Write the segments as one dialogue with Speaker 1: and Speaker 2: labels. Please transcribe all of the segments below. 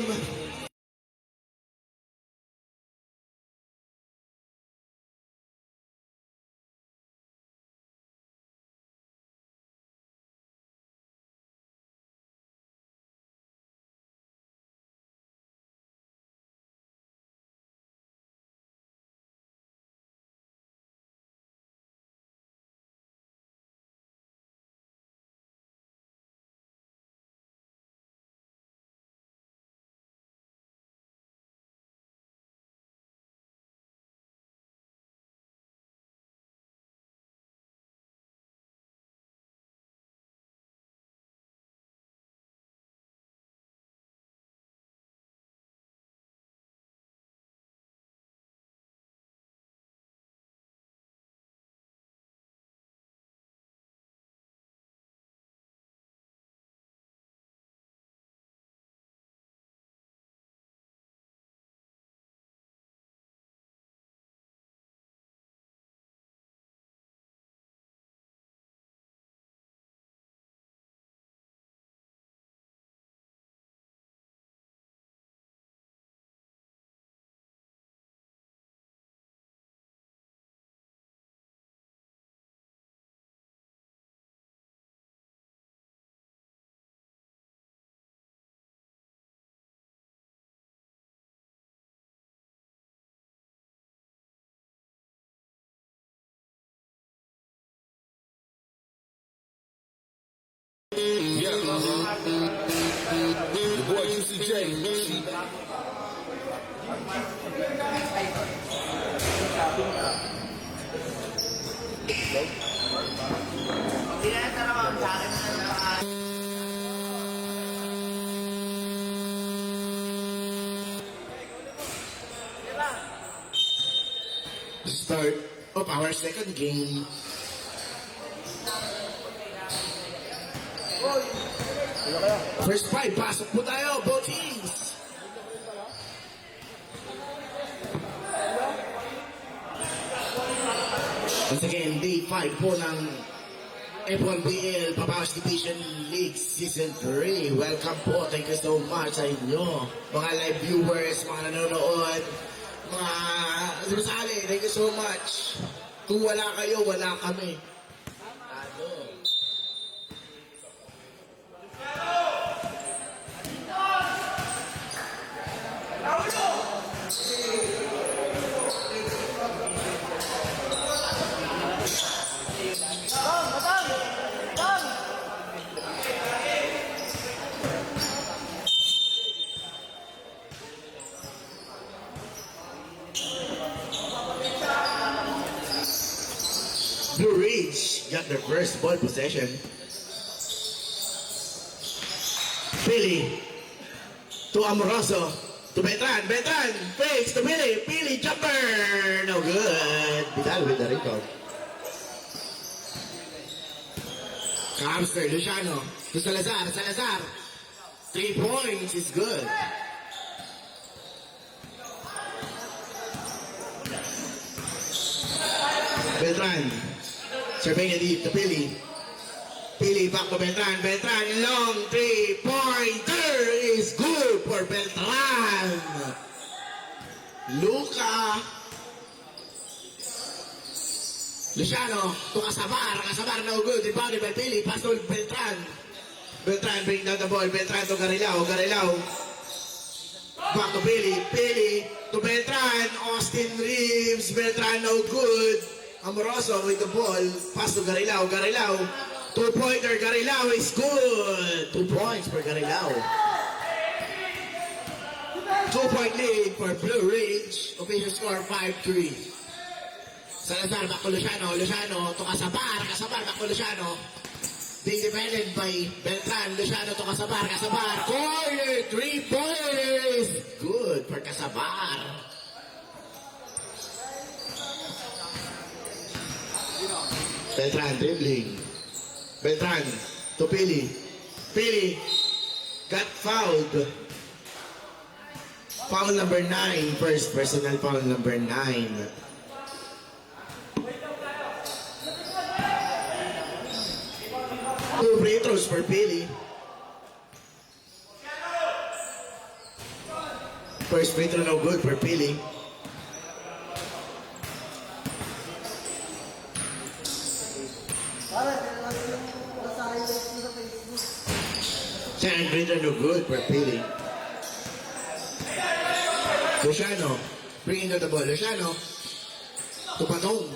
Speaker 1: time.
Speaker 2: Yeah, the boy UCJ.
Speaker 1: Start of our second game. First five, pasok po tayo, both teams. Once again, day 5 po ng F1BL Papawas Division League Season 3. Welcome po, thank you so much sa inyo. Mga live viewers, mga nanonood, mga sumasali, thank you so much. Kung wala kayo, wala kami. Blue Ridge got their first ball possession. Pili to Amoroso to Betran. Betran fakes to Pili. Pili jumper. No good. Vidal with the rebound. Kamster Luciano to Salazar. Salazar. 3 points is good. Beltran. Serving it deep to Pili. Pili back to Beltran. Beltran long 3-pointer is good for Beltran. Luca. Luciano to Casabar. Casabar no good. Rebounded by Pili. Pass to Beltran. Beltran bring down the ball. Beltran to Garilao. Garilao. Back to Pili. Pili to Beltran. Austin Reeves. Beltran no good. Amoroso with the ball. Pass to Garilao. Garilao. 2-pointer. Garilao is good. 2 points for Garilao. 2-point lead for Blue Ridge. Official score 5-3. Salazar back to Luciano. Luciano to Casabar. Casabar back to Luciano. Being defended by Beltran. Luciano to Casabar. Casabar. Corner. 3 points. Good for Casabar. Beltran dribbling. Beltran to Pili. Pili got fouled. Foul number 9. First personal foul number 9. 2 free throws for Pili. First free throw, no good for Pili. Second free throw, no good for Pili. Luciano, bringing to the ball. Luciano, to Badong.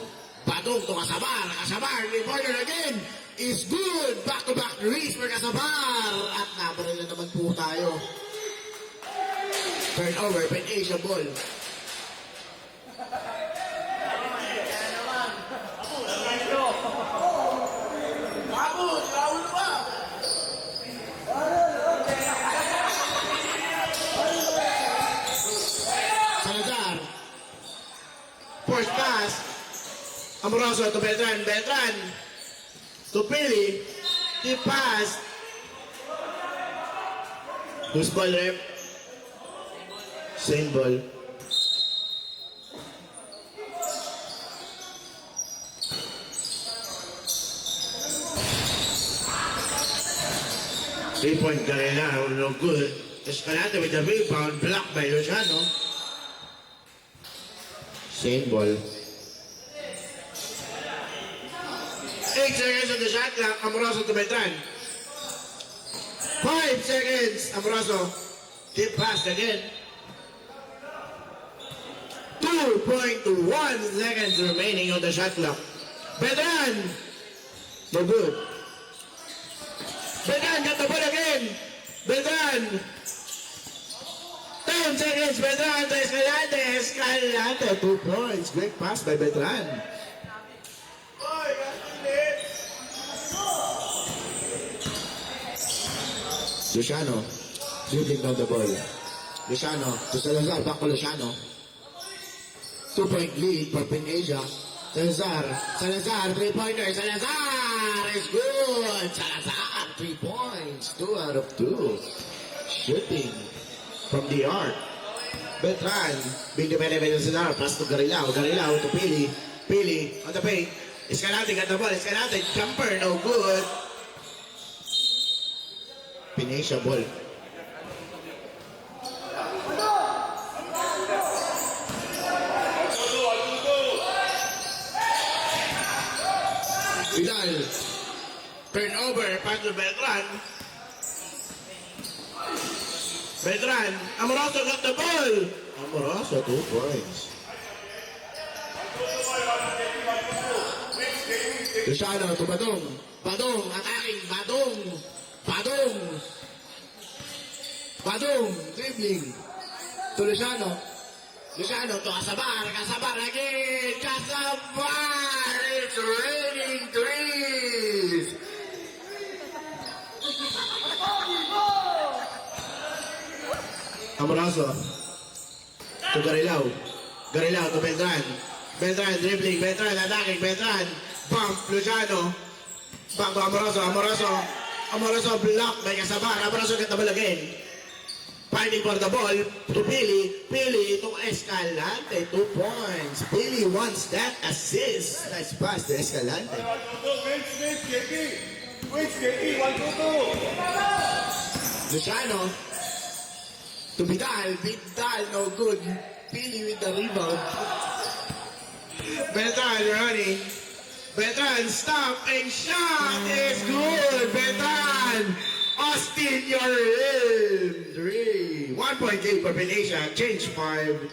Speaker 1: Badong to Kasabar. Kasabar, reporter again. Is good. Back-to-back release for Kasabar. At nabaril na naman po tayo. Turnover, Pen-Asia ball. Salazar. Force pass. Amoroso to Beltran. Beltran. To Pili. Deep pass. Who's ball rep? Same ball. Three-point Carrera, no good. Escalante with the rebound, blocked by Luciano. Same ball. 8 seconds on the shot clock. Amoroso to Beltran. 5 seconds. Amoroso. Deep pass again. 2.1 seconds remaining on the shot clock. Beltran. No good. Beltran got the ball again. Beltran. 10 seconds. Beltran to Escalante. Escalante. 2 points. Great pass by Beltran. Luciano. Dribbling down the ball. Luciano to Salazar. Back to Luciano. 2-point lead for Pen-Asia. Salazar. Salazar. 3-pointer. Salazar is good. Salazar. 3 points. 2 out of 2. Shooting from the arc. Beltran. Being defended by Salazar. Pass to Garilao. Garilao to Pili. Pili on the paint. Escalante got the ball. Escalante. Jumper. No good. Pen-Asia ball. Vidal. Turnover. Pass to Beltran. Beltran. Amoroso got the ball. Amoroso, 2 points. Luciano to Badong. Badong attacking. Badong. Badong. Badong. Dribbling. To Luciano. Luciano to Kasabar. Kasabar again. Kasabar. It's raining threes. Amoroso. To Garilao. Garilao to Beltran. Beltran dribbling. Beltran attacking. Beltran. Bump. Luciano. Bump to Amoroso. Amoroso. Amoroso blocked by Kasabar. Amoroso get the ball again. Fighting for the ball to Pili. Pili to Escalante. 2 points. Pili wants that assist. Nice pass to Escalante. Luciano to Vidal. Vidal no good. Pili with the rebound. Beltran running. Beltran stop and shot is good. Beltran. Austin, you're in. 3. 1.8 for Pen-Asia. Change 5.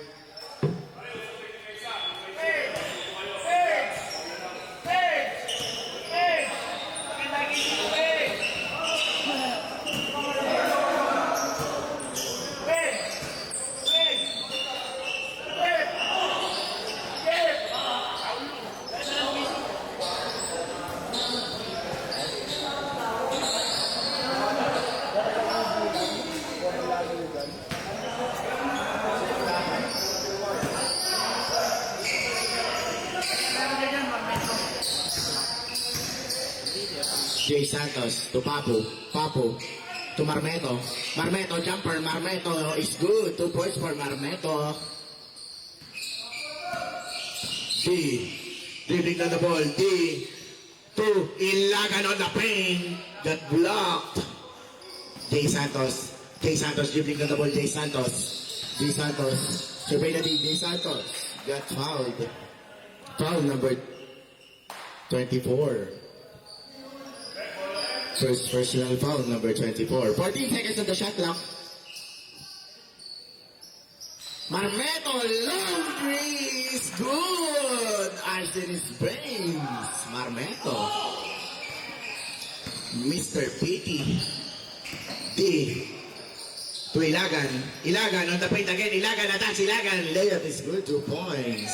Speaker 1: Jay Santos to Papu. Papu to Marmeto. Marmeto jumper. Marmeto is good. 2 points for Marmeto. D. Dribbling on the ball. D. To Ilagan on the paint. Got blocked. Jay Santos. Jay Santos dribbling on the ball. Jay Santos. Jay Santos. Survey na Jay Santos. Got fouled. Foul number 24. First personal foul number 24. 14 seconds on the shot clock. Marmeto, long three is good. Arsenis Brains. Marmeto. Mr. Pity. D. To Ilagan. Ilagan on the paint again. Ilagan attacks Ilagan. Layup is good. 2 points.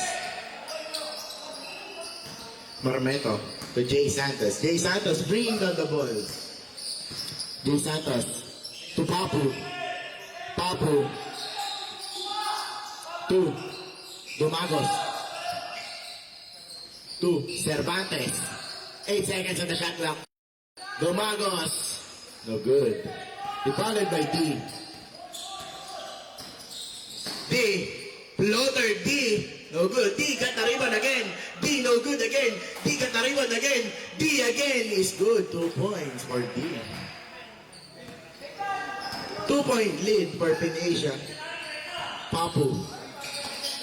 Speaker 1: Marmeto to Jay Santos. Jay Santos bring on the ball. Jay Santos to Papu. Papu to Domagos. To Cervantes. 8 seconds on the shot clock. Domagos. No good. Followed by D. D. Floater D. No good. D got the rebound again. D no good again. D got the rebound again. D again is good. 2 points for D. 2-point lead for Pinasia. Papu.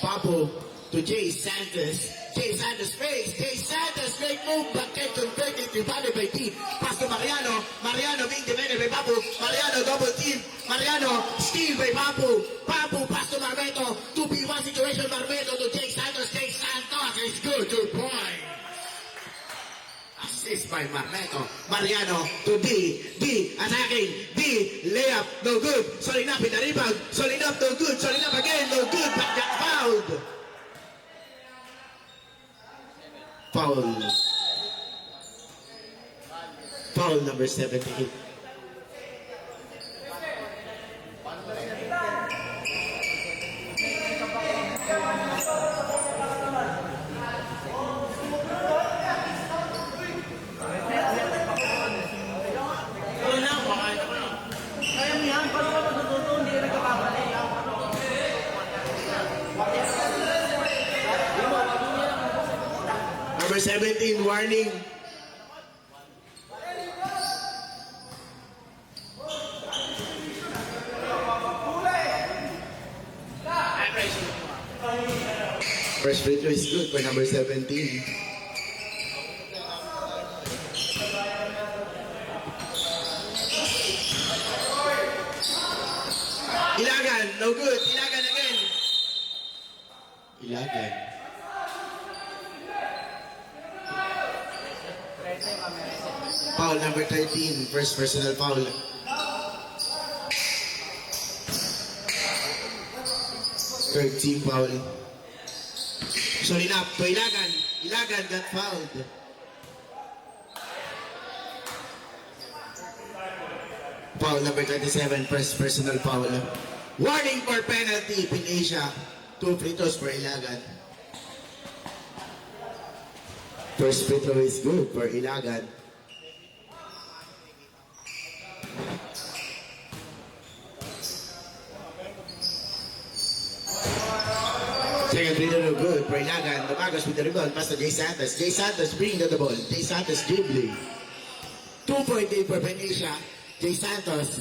Speaker 1: Papu to Jay Santos. Jay Santos face. Jay Santos make move. Bucket converted. Divided by D. Pass to Mariano. Mariano being defended by Papu. Mariano double team. Mariano steal by Papu. Papu pass to Marmeto. 2v1 situation. Marmeto to Jay Santos. Jay Santos is good. 2 points. Assist by Marmeto. Mariano to D. D attacking. D layup. No good. Solid up in the rebound. Solid up. No good. Solid up again. No good. But got fouled. Foul. Foul number 78. Number 17, warning. First free throw is good for number 17. Ilagan, no good. Ilagan again. Ilagan. Foul number 13, first personal foul. Third team foul. Solid up to Ilagan. Ilagan got fouled. Foul number 27, first personal foul. Warning for penalty, Pinasia. 2 free throws for Ilagan. First free throw is good for Ilagan. Second free throw good for Ilagan. Domagos with the rebound. Pass to Jay Santos. Jay Santos bring the ball. Jay Santos dribbling. 2-point lead for Pinasia. Jay Santos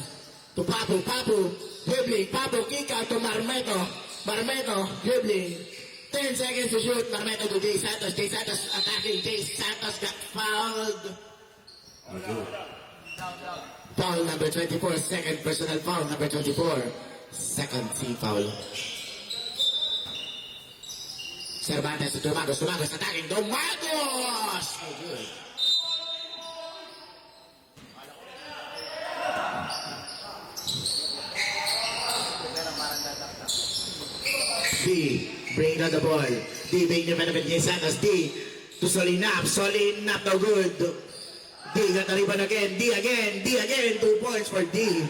Speaker 1: to Papu. Papu dribbling. Papu kick out to Marmeto. Marmeto dribbling. 10 seconds to shoot. Marmeto to Jay Santos. Jay Santos attacking. Jay Santos got fouled. Foul number 24. Second personal foul number 24. Second team foul. Cervantes to Domagos. Domagos attacking. Domagos! Oh, good. D. Bring down the ball. D. Being defended by Jay Santos. D. To Solinap. Solinap no good. D. Got the rebound again. D again. D again. 2 points for D.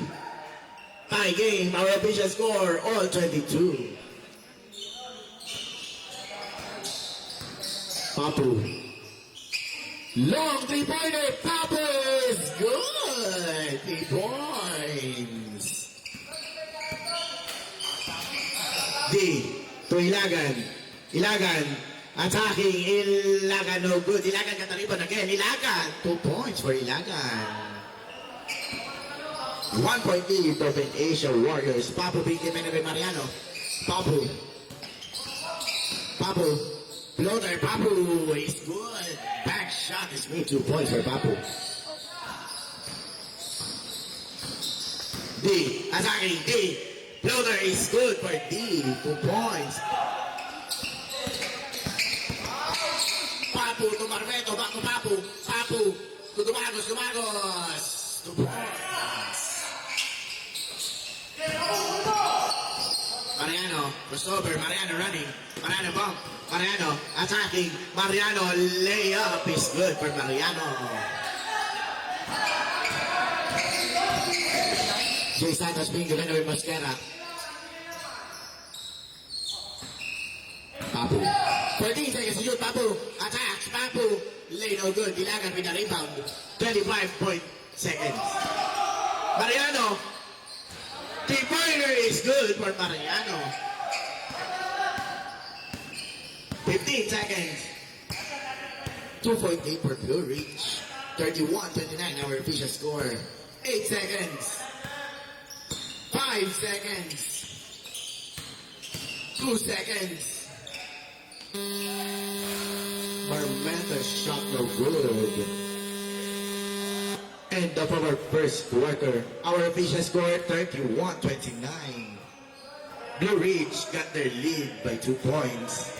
Speaker 1: Tie game. Our official score. All 22. Papu. Long 3-pointer. Papu is good. 3 points. D. To Ilagan. Ilagan. Attacking. Ilagan no good. Ilagan got the rebound again. Ilagan. 2 points for Ilagan. 1 point lead for Asia Warriors. Papu being defended by Mariano. Papu. Papu. Floater, Papu is good. Back shot is made 2 points for Papu. D. Attacking D. Floater is good for D. 2 points. Papu to Marveto. Back to Papu. Papu to Dumagos. Dumagos. 2 points. Mariano, crossover, Mariano running, Mariano bump, Mariano attacking, Mariano layup is good for Mariano. Jay Santos being given away Mascara. Papu. 14 seconds to shoot, Papu. Attacks, Papu. Lay no good, Dilagan with the rebound. 25 seconds. Mariano. Three-pointer is good for Mariano. 15 seconds. 2.8 for Blue Ridge. 31-29 our official score. 8 seconds. 5 seconds. 2 seconds. Marmenta shot no good. End of our first quarter. Our official score 31-29. Blue Ridge got their lead by 2 points.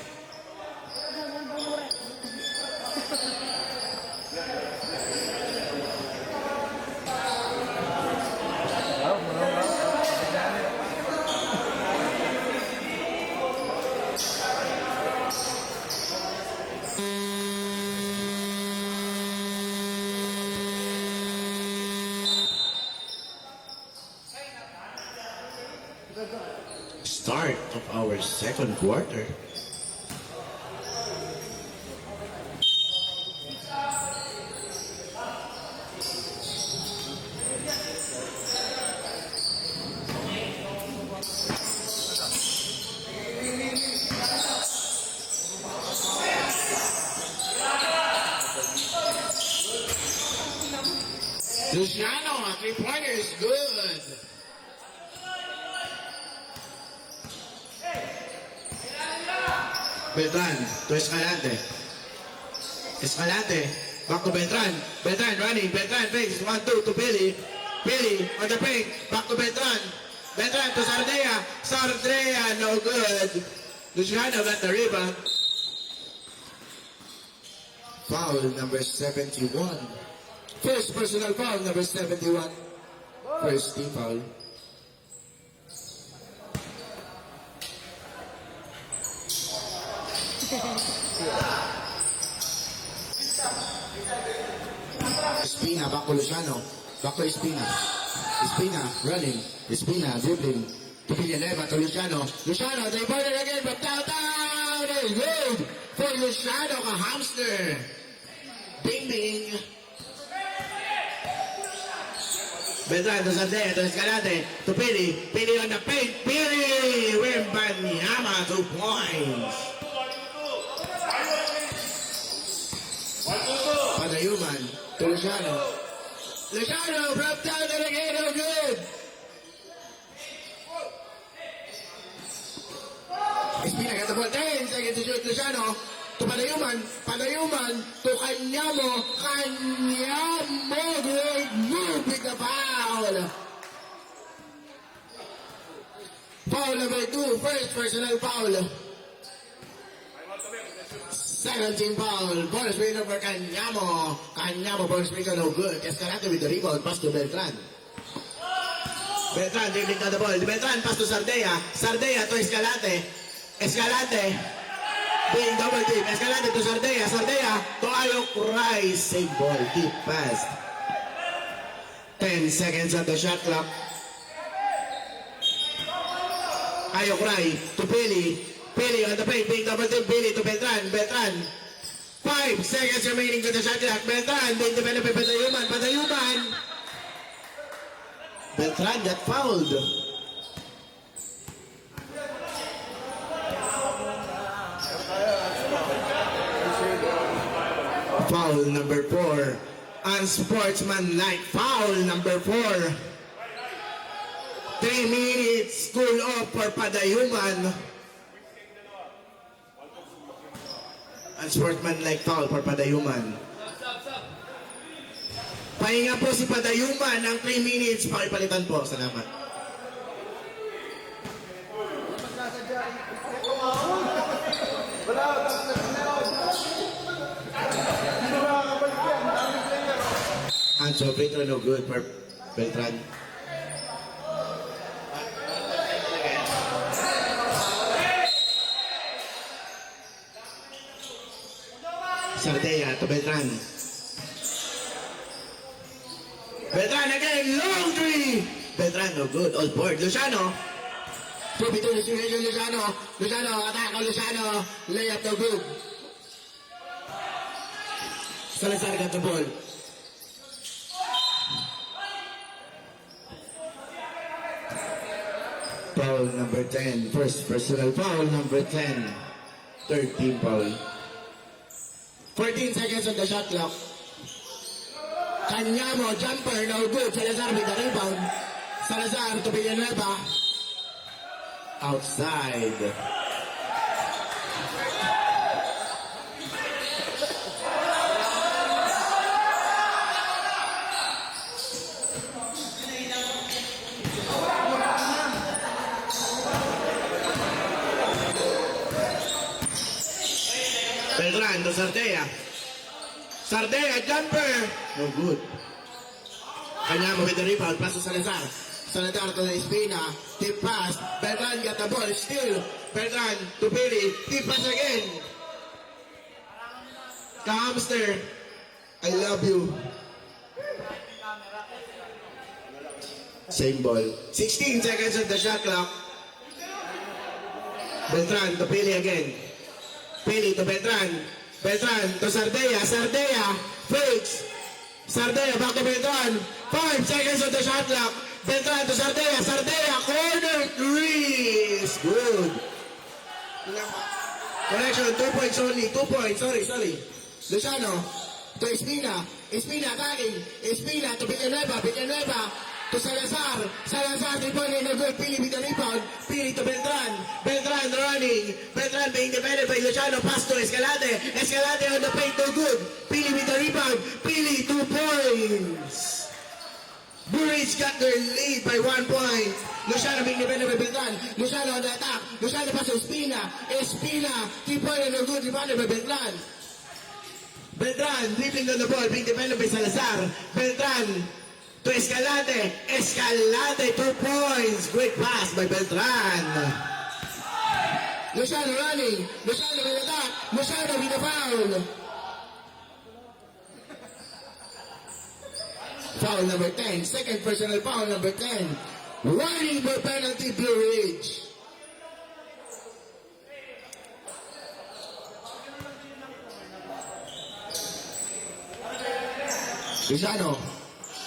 Speaker 1: Start of our second quarter. Luciano, a three-pointer is good. Beltran to Escalante. Escalante. Back to Beltran. Beltran running. Beltran fakes. 1-2 to Billy. Billy on the fake. Back to Beltran. Beltran to Sardea. Sardea no good. Luciano got the rebound. Foul number 71. First personal foul number 71. First team foul. Espina, back to Luciano. Back to Espina. Espina running. Espina dribbling. To Villanueva to Luciano. Luciano, they put it again, but down. It's good for Luciano, a hamster. Bing bing. Beltran to Sardea to Escalante to Pili. Pili on the paint. Pili with Banyama 2 points. Padayuman to Luciano. Luciano brought down the again, no good. Espina got the ball. 10 seconds to shoot. Luciano to Padayuman. Padayuman to Kanyamo. Kanyamo. Great move with the foul. Foul number 2. First personal foul. Second team foul. Bonus winner for Kanyamo. Kanyamo bonus winner no good. Escalante with the rebound. Pass to Beltran. Beltran dribbling down the ball. Beltran pass to Sardea. Sardea to Escalante. Escalante. Being double team. Escalante to Sardea. Sardea to Ayok Rice. Same ball. Deep pass. 10 seconds on the shot clock. Ayok Rice to Pili. Pili on the plate, being double team, Pili to Beltran, Beltran. 5 seconds remaining to the shot clock. Beltran being developed by Padayuman, Padayuman. Beltran got fouled. Foul number 4. Unsportsmanlike foul number 4. 3 minutes school off for Padayuman. Unsportsmanlike foul for Padayuman. Pahinga po si Padayuman ng 3 minutes. Pakipalitan po. Salamat. And so free throw no good for Beltran. Sardea to Beltran. Beltran again, long three. Beltran no good, all board. Luciano. 2v2 situation Luciano. Luciano, attack on Luciano. Layup no good. Salazar got the ball. Foul number 10. First personal foul number 10. Third team foul. 14 seconds on the shot clock. Kanyamo, jumper, no good. Salazar with the rebound. Salazar to Villanueva. Outside. Beltran to Sardea. Sardea, jumper. No good. Kanyamo with the rebound. Pass to Salazar. Salazar to Espina. Tip pass. Beltran got the ball. Still. Beltran to Billy. Tip pass again. Ka-hamster. I love you. Same ball. 16 seconds on the shot clock. Beltran to Billy again. Pili to Beltran. Beltran to Sardea. Sardea. Fakes. Sardea back to Beltran. 5 seconds on the shot clock. Beltran to Sardea. Sardea. Corner three. It's good. Correction. 2 points only. 2 points. Sorry. Luciano to Espina. Espina attacking. Espina to Villanueva. Villanueva to Salazar. Salazar, 3 point in the good. Pili with the rebound. Pili to Beltran. Beltran running. Beltran being defended by Luciano. Pass to Escalante. Escalante on the paint, no good. Pili with the rebound. Pili, 2 points. Blue Ridge got their lead by 1 point. Luciano being defended by Beltran. Luciano on the attack. Luciano pass to Espina. Espina, 3 point in the good. Defended by Beltran. Beltran dribbling on the ball. Being defended by Salazar. Beltran to Escalante. Escalante, 2 points. Great pass by Beltran. Luciano running. Luciano with the attack. Luciano with the foul. Foul number 10. Second personal foul number 10. Running for penalty, Blue Ridge. Luciano.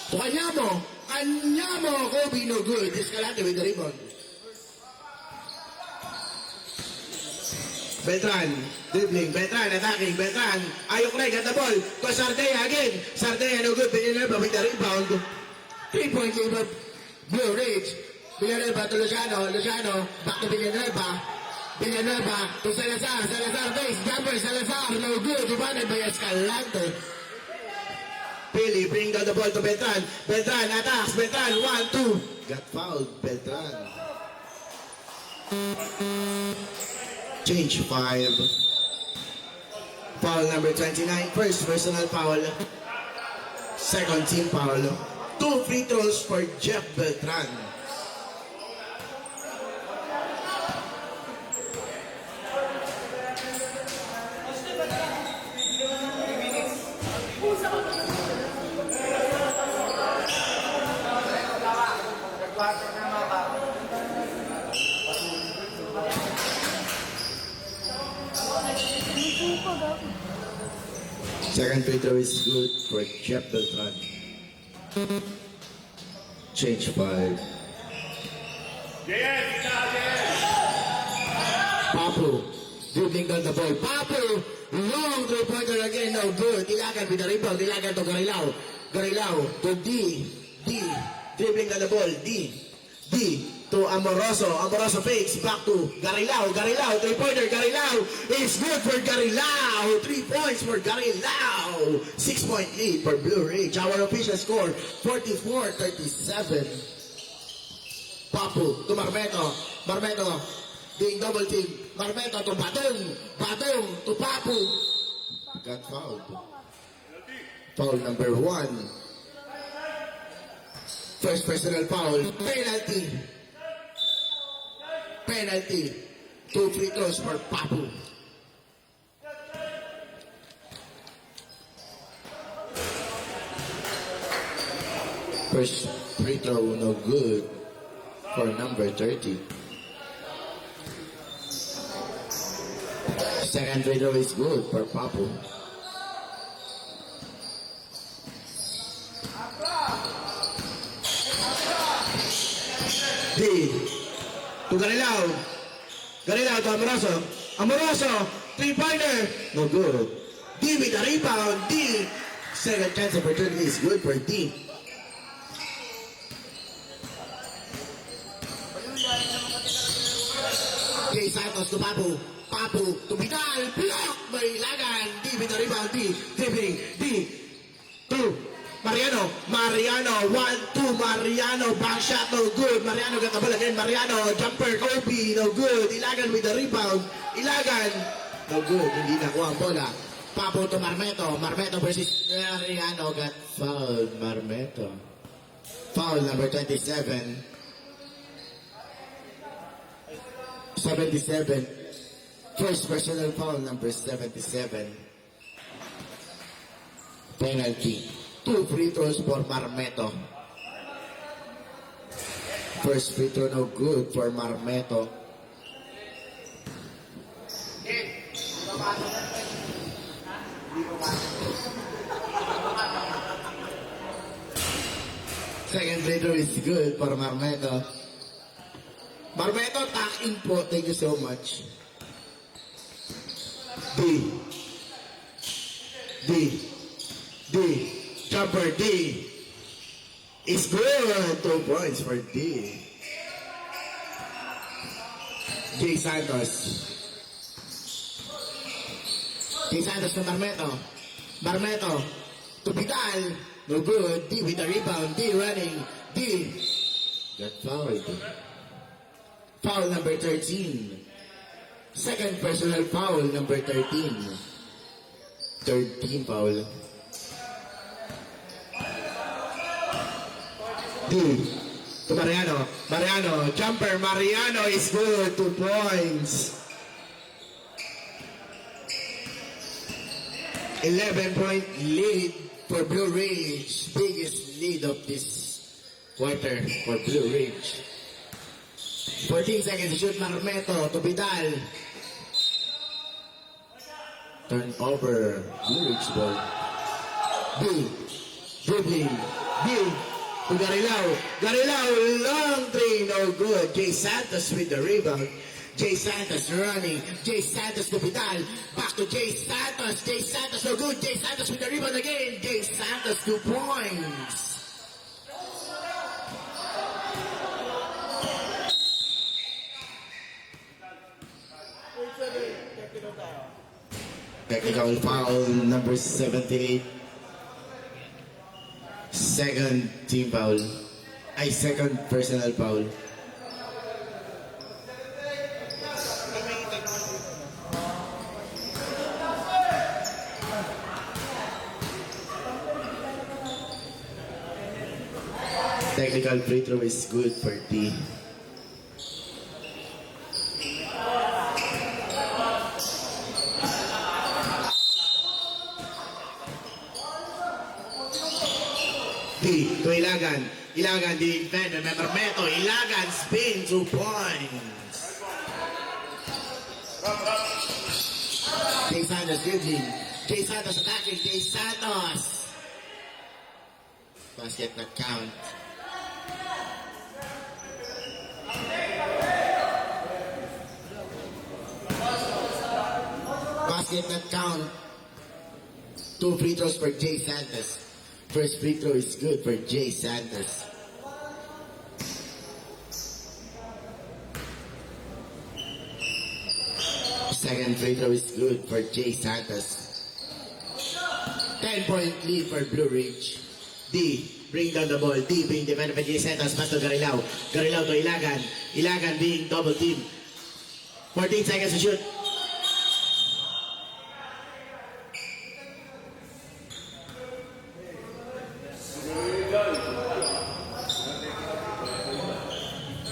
Speaker 1: To Kanyamo. Kanyamo. Kobe no good. Escalante with the rebound. Beltran. Dribbling. Beltran attacking. Beltran. Ayok na. Got the ball. To Sardea again. Sardea no good. Villanueva with the rebound. 3 point lead of Blue Ridge. Villanueva to Luciano. Luciano. Back to Villanueva. Villanueva to Salazar. Salazar base. Jumper. Salazar no good. Defended by Escalante. Pili, bring down the ball to Beltran. Beltran attacks. Beltran, 1-2. Got fouled, Beltran. Change 5. Foul number 29. First personal foul. Second team foul. 2 free throws for Jeff Beltran. Second free throw is good for Jeff Beltran. Change 5. Papu, dribbling down the ball. Papu, long 3-pointer again, no good. Ilagan with the rebound. Ilagan to Garilao. Garilao to D. Dribbling down the ball. D. to Amoroso. Amoroso fakes back to Garilao. Garilao, 3-pointer. Garilao is good for Garilao. 3 points for Garilao. 6-point lead for Blue Ridge. Our official score, 44-37. Papu to Marmeto. Marmeto being double team. Marmeto to Batong. Batong to Papu. Got fouled. Foul number 1. First personal foul. Penalty. Penalty. 2 free throws for Papu. First free throw no good for number 30. Second free throw is good for Papu. D. To Garilao. Garilao to Amoroso. Amoroso. 3-pointer. No good. D with the rebound. D. Second chance opportunity is good for D. Jay Santos to Papu. Papu to Vidal. Block by Ilagan. D with the rebound. D. Dribbling. D. 2. Mariano, Mariano, 1-2, Mariano, back shot, no good. Mariano got the ball again. Mariano, jumper, Kobe, no good. Ilagan with the rebound. Ilagan, no good. Hindi nakuha ang bola. Papo to Marmeto. Marmeto versus Mariano got fouled. Marmeto. Foul number 27. 77. First personal foul number 77. Penalty. 2 free throws for Marmeto. First free throw no good for Marmeto. Second free throw is good for Marmeto. Marmeto, tack in po. Thank you so much. D. D. D. Jumper D is good. 2 points for D. Jay Santos. Jay Santos to Marmeto. Marmeto to Vidal. No good. D with the rebound. D running. D got fouled. Foul number 13. Second personal foul number 13. 13 foul. D. To Mariano. Mariano. Jumper. Mariano is good. 2 points. 11-point lead for Blue Ridge. Biggest lead of this quarter for Blue Ridge. 14 seconds to shoot. Marmeto to Vidal. Turnover. Blue Ridge ball. B. Dribbling. B. To Garilao. Garilao, long three, no good. Jay Santos with the rebound. Jay Santos running. Jay Santos to Vidal. Back to Jay Santos. Jay Santos, no good. Jay Santos with the rebound again. Jay Santos, 2 points. Technical foul number 78. Second team foul. Ay, second personal foul. Technical free throw is good for D. D to Ilagan. Ilagan, the defender. Marmeto. Ilagan spin, 2 points. Jay Santos dribbling. Jay Santos attacking. Jay Santos. Basket not count. Basket not count. 2 free throws for Jay Santos. First free throw is good for Jay Santos. Second free throw is good for Jay Santos. 10-point lead for Blue Ridge. D, bring down the ball. D being defended by Jay Santos. Pass to Garilao. Garilao to Ilagan. Ilagan being double team. 14 seconds to shoot.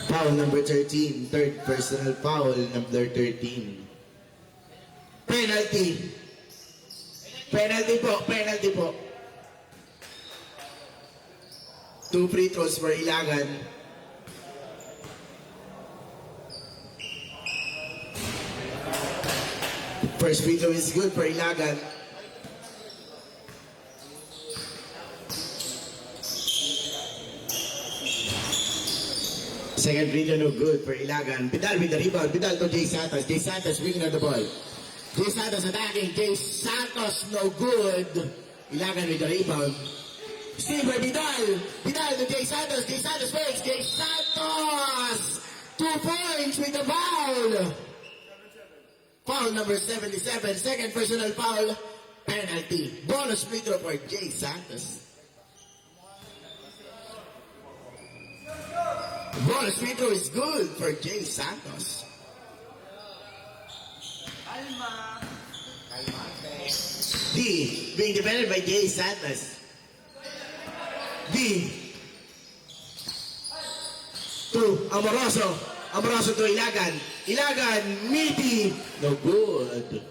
Speaker 1: Foul number 13. Third personal foul number 13. Penalty. Penalty po. Penalty po. 2 free throws for Ilagan. First free throw is good for Ilagan. Second free throw no good for Ilagan. Vidal with the rebound. Vidal to Jay Santos. Jay Santos bringing on the ball. Jay Santos attacking. Jay Santos no good. Ilagan with the rebound. Steve by Vidal. Vidal to Jay Santos. Jay Santos fakes. Jay Santos. 2 points with the foul. Foul number 77. Second personal foul. Penalty. Bonus free throw for Jay Santos. Bonus free throw is good for Jay Santos. D being defended by Jay Santos. D to Amoroso. Amoroso to Ilagan. Ilagan, Miti. No good.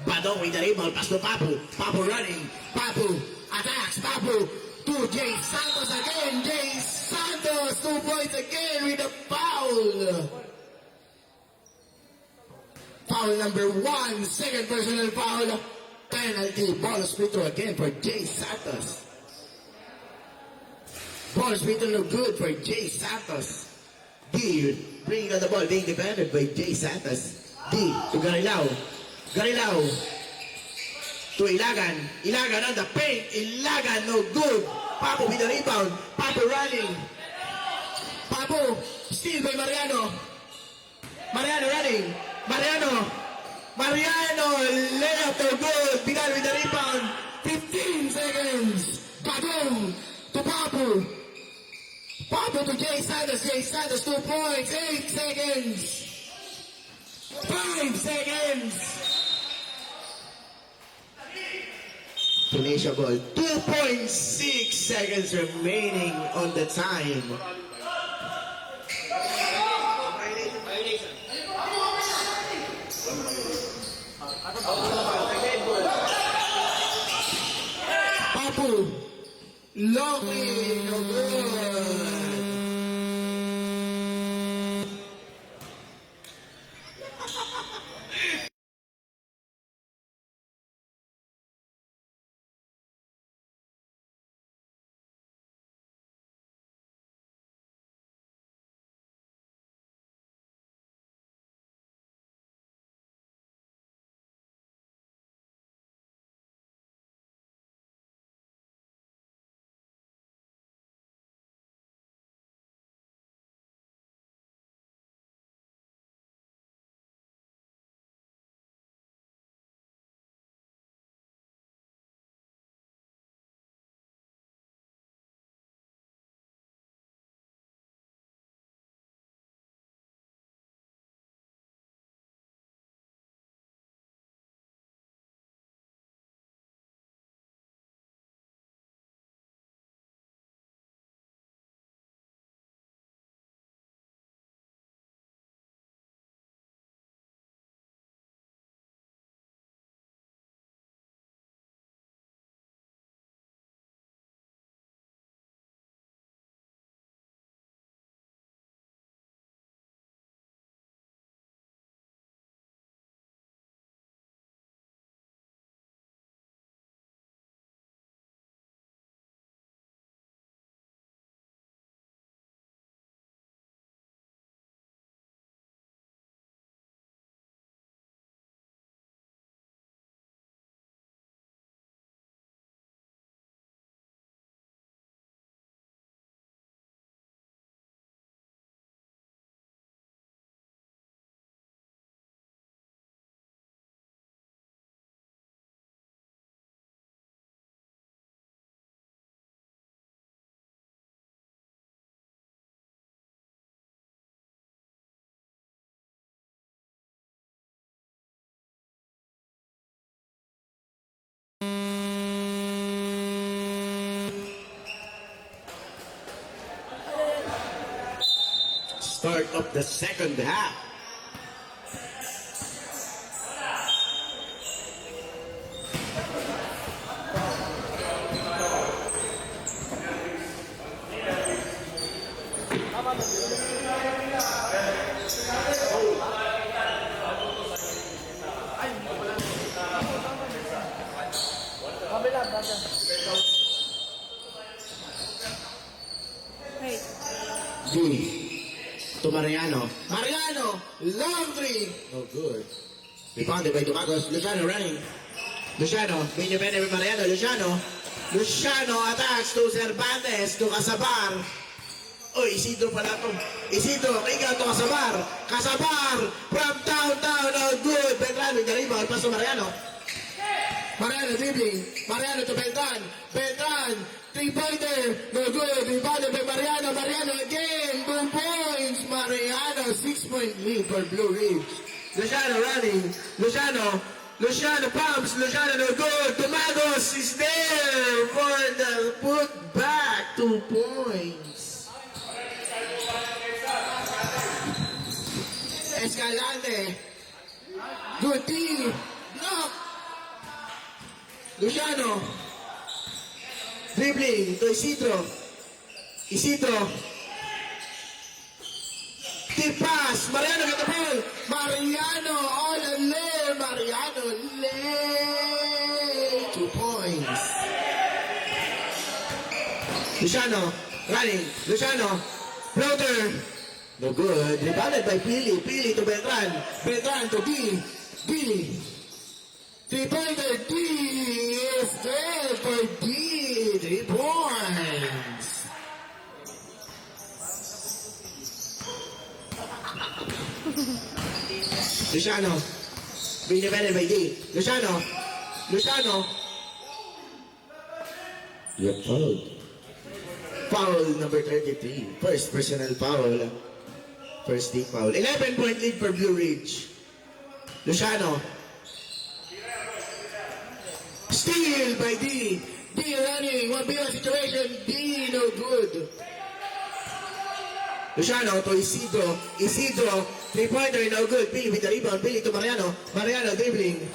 Speaker 1: Badong with the rebound. Pass to Papu. Papu running. Papu attacks. Papu to Jay Santos again. Jay Santos 2 points again with a foul. Foul number 1. Second personal foul. Penalty. Bonus free throw again for Jay Santos. Bonus free throw no good for Jay Santos. D bringing on the ball, being defended by Jay Santos. D to Garilao. Garilao to Ilagan. Ilagan on the paint. Ilagan no good. Papu with the rebound. Papu running. Papu steal by Mariano. Mariano running. Mariano. Mariano layup no good. Vidal with the rebound. 15 seconds. Badong to Papu. Papu to Jay Santos. Jay Santos 2 points. 8 seconds. 5 seconds. Tunisia ball. 2.6 seconds remaining on the time. Papu. Long way. No good. start of the second half.
Speaker 3: Wait.
Speaker 1: D. To Mariano. Mariano! Long three! No good. Rebounded by Dumagos. Luciano running. Luciano. Benyo Bene with Mariano. Luciano. Luciano attacks to Cervantes. To Casabar. Oh, Isidro pala to. Isidro. Ikaw to Casabar. Casabar! From downtown. No good. Beltran with the rebound. Pass to Mariano. Mariano dribbling. Mariano to Beltran. Beltran. Three-pointer. No good. Rebounded by Mariano. Mariano again. 2 points. Mariano. 6-point lead for Blue Ridge. Luciano running. Luciano. Luciano pumps. Luciano no good. Tomagos is there for the put back. 2 points. Escalante. Good team. Block. Luciano. Dribbling to Isidro. Isidro. Tip pass. Mariano get the ball. Mariano all alone. Mariano late. 2 points. Luciano running. Luciano. Floater. No good. Rebounded by Pili. Pili to Beltran. Beltran to D. D. 3-pointer D is there for D. 3 points. Luciano. Being defended by D. Luciano. Luciano. You're fouled. Foul number 33. First personal foul. First team foul. 11-point lead for Blue Ridge. Luciano. Steal by D. D running. 1v1 situation. D no good. Luciano to Isidro. Isidro. 3-pointer no good. Billy with the rebound. Billy to Mariano. Mariano dribbling.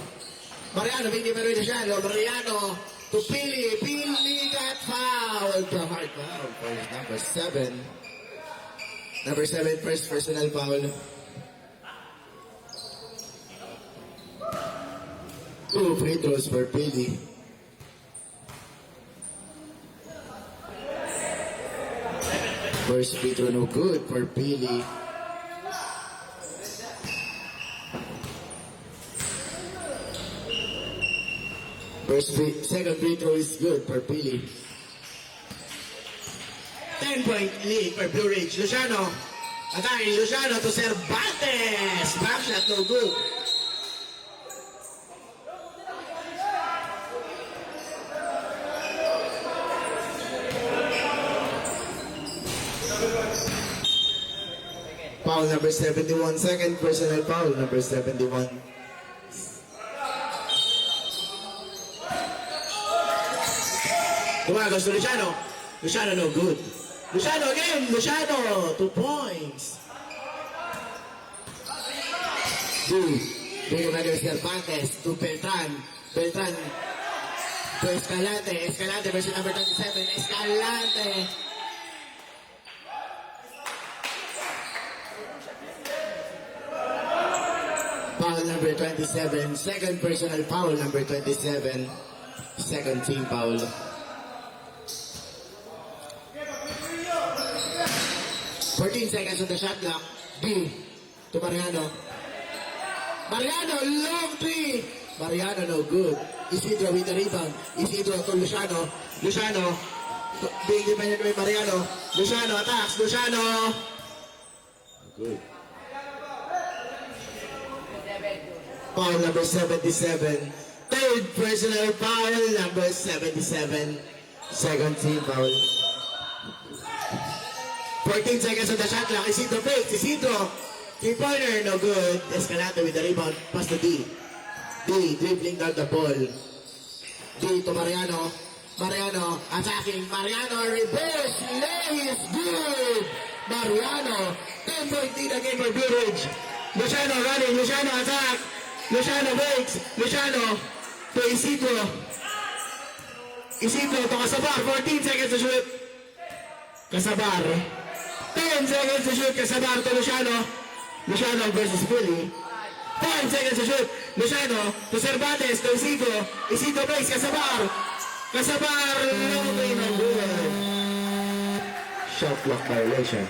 Speaker 1: Mariano being different with Luciano. Mariano to Billy. Billy got fouled. The hard foul for number 7. Number 7, first personal foul. 2 free throws for Billy. First free throw no good for Billy. Second free throw is good for Billy. 10-point lead for Blue Ridge. Luciano. Attacking Luciano to Cervantes. Back shot no good. Foul number 71. Second personal foul number 71. Tumagos to Luciano. Luciano no good. Luciano again. Luciano. 2 points. Big Mario Cervantes to Beltran. Beltran to Escalante. Escalante versus number 27. Escalante. Foul number 27. Second personal foul number 27. Second team foul. 14 seconds on the shot clock. B to Mariano. Mariano, long three. Mariano, no good. Isidro with the rebound. Isidro to Luciano. Luciano, being defended by Mariano. Luciano attacks. Luciano. Good. Foul number 77. Third personal foul number 77. Second team foul. 14 seconds on the shot clock. Isidro fakes. Isidro. 3-pointer, no good. Escalante with the rebound. Pass to D. D dribbling down the ball. D to Mariano. Mariano attacking. Mariano reverse lay is good. Mariano. 10-point lead again for Blue Ridge. Luciano running. Luciano attack. Luciano breaks. Luciano to Isidro. Isidro to Casabar. 14 seconds to shoot. Casabar. 10 seconds to shoot. Casabar to Luciano. Luciano versus Philly. 5 seconds to shoot. Luciano to Cervantes to Isidro. Isidro breaks. Casabar. Casabar. No way, no good. Shot clock violation.